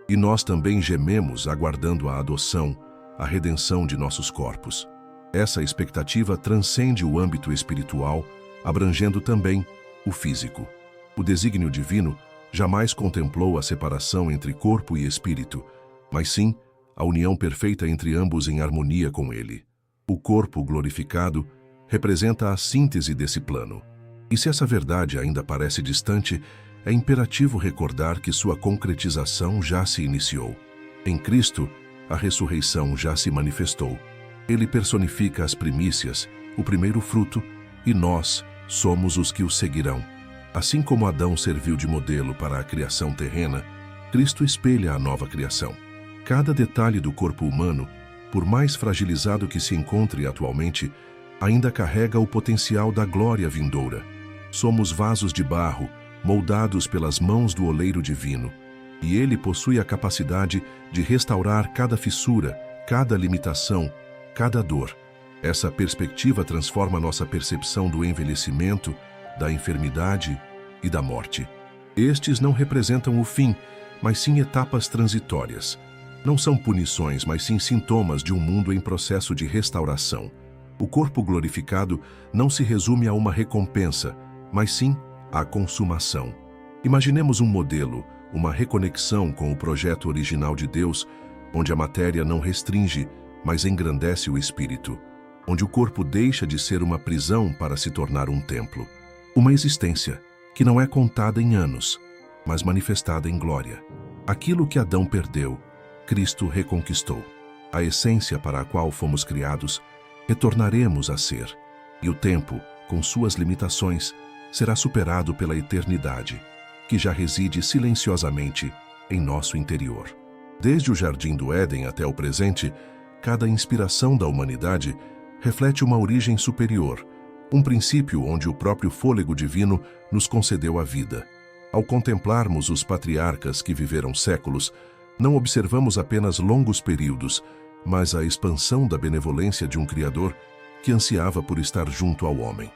e nós também gememos aguardando a adoção, a redenção de nossos corpos. Essa expectativa transcende o âmbito espiritual, abrangendo também o físico. O desígnio divino jamais contemplou a separação entre corpo e espírito, mas sim a união perfeita entre ambos em harmonia com ele. O corpo glorificado representa a síntese desse plano. E se essa verdade ainda parece distante, é imperativo recordar que sua concretização já se iniciou. Em Cristo, a ressurreição já se manifestou. Ele personifica as primícias, o primeiro fruto, e nós somos os que o seguirão. Assim como Adão serviu de modelo para a criação terrena, Cristo espelha a nova criação. Cada detalhe do corpo humano, por mais fragilizado que se encontre atualmente, ainda carrega o potencial da glória vindoura. Somos vasos de barro, moldados pelas mãos do oleiro divino, e ele possui a capacidade de restaurar cada fissura, cada limitação, cada dor. Essa perspectiva transforma nossa percepção do envelhecimento, da enfermidade e da morte. Estes não representam o fim, mas sim etapas transitórias. Não são punições, mas sim sintomas de um mundo em processo de restauração. O corpo glorificado não se resume a uma recompensa, mas sim à consumação. Imaginemos um modelo, uma reconexão com o projeto original de Deus, onde a matéria não restringe, mas engrandece o espírito, onde o corpo deixa de ser uma prisão para se tornar um templo. Uma existência que não é contada em anos, mas manifestada em glória. Aquilo que Adão perdeu, Cristo reconquistou. A essência para a qual fomos criados, retornaremos a ser. E o tempo, com suas limitações, será superado pela eternidade, que já reside silenciosamente em nosso interior. Desde o Jardim do Éden até o presente, cada inspiração da humanidade reflete uma origem superior, um princípio onde o próprio fôlego divino nos concedeu a vida. Ao contemplarmos os patriarcas que viveram séculos, não observamos apenas longos períodos, mas a expansão da benevolência de um Criador que ansiava por estar junto ao homem.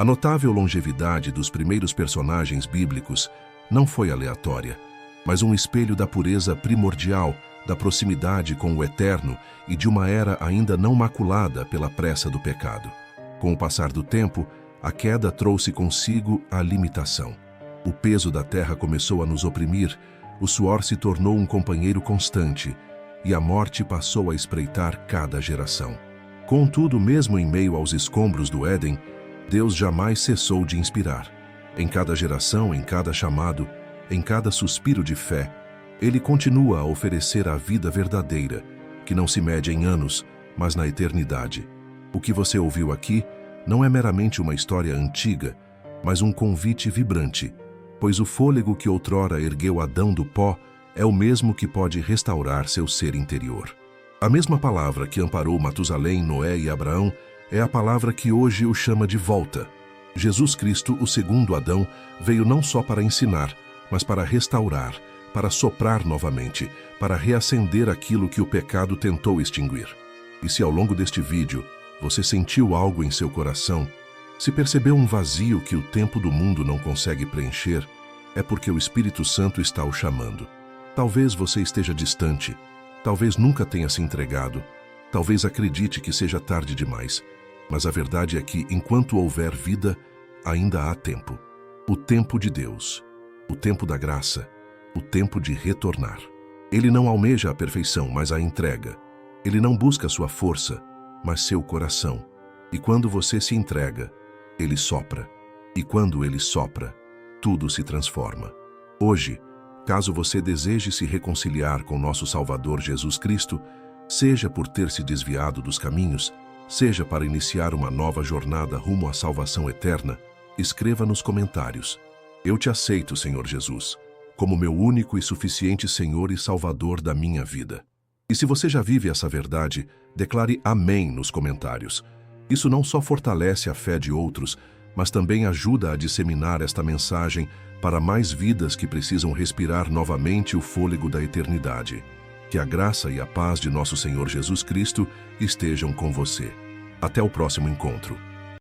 A notável longevidade dos primeiros personagens bíblicos não foi aleatória, mas um espelho da pureza primordial, da proximidade com o eterno e de uma era ainda não maculada pela pressa do pecado. Com o passar do tempo, a queda trouxe consigo a limitação. O peso da terra começou a nos oprimir, o suor se tornou um companheiro constante e a morte passou a espreitar cada geração. Contudo, mesmo em meio aos escombros do Éden, Deus jamais cessou de inspirar. Em cada geração, em cada chamado, em cada suspiro de fé, Ele continua a oferecer a vida verdadeira, que não se mede em anos, mas na eternidade. O que você ouviu aqui não é meramente uma história antiga, mas um convite vibrante, pois o fôlego que outrora ergueu Adão do pó é o mesmo que pode restaurar seu ser interior. A mesma palavra que amparou Matusalém, Noé e Abraão é a palavra que hoje o chama de volta. Jesus Cristo, o segundo Adão, veio não só para ensinar, mas para restaurar, para soprar novamente, para reacender aquilo que o pecado tentou extinguir. E se ao longo deste vídeo você sentiu algo em seu coração, se percebeu um vazio que o tempo do mundo não consegue preencher, é porque o Espírito Santo está o chamando. Talvez você esteja distante, talvez nunca tenha se entregado, talvez acredite que seja tarde demais, mas a verdade é que, enquanto houver vida, ainda há tempo. O tempo de Deus, o tempo da graça, o tempo de retornar. Ele não almeja a perfeição, mas a entrega. Ele não busca sua força, mas seu coração. E quando você se entrega, Ele sopra. E quando Ele sopra, tudo se transforma. Hoje, caso você deseje se reconciliar com nosso Salvador Jesus Cristo, seja por ter se desviado dos caminhos, seja para iniciar uma nova jornada rumo à salvação eterna, escreva nos comentários: Eu te aceito, Senhor Jesus, como meu único e suficiente Senhor e Salvador da minha vida. E se você já vive essa verdade, declare amém nos comentários. Isso não só fortalece a fé de outros, mas também ajuda a disseminar esta mensagem para mais vidas que precisam respirar novamente o fôlego da eternidade. Que a graça e a paz de nosso Senhor Jesus Cristo estejam com você. Até o próximo encontro.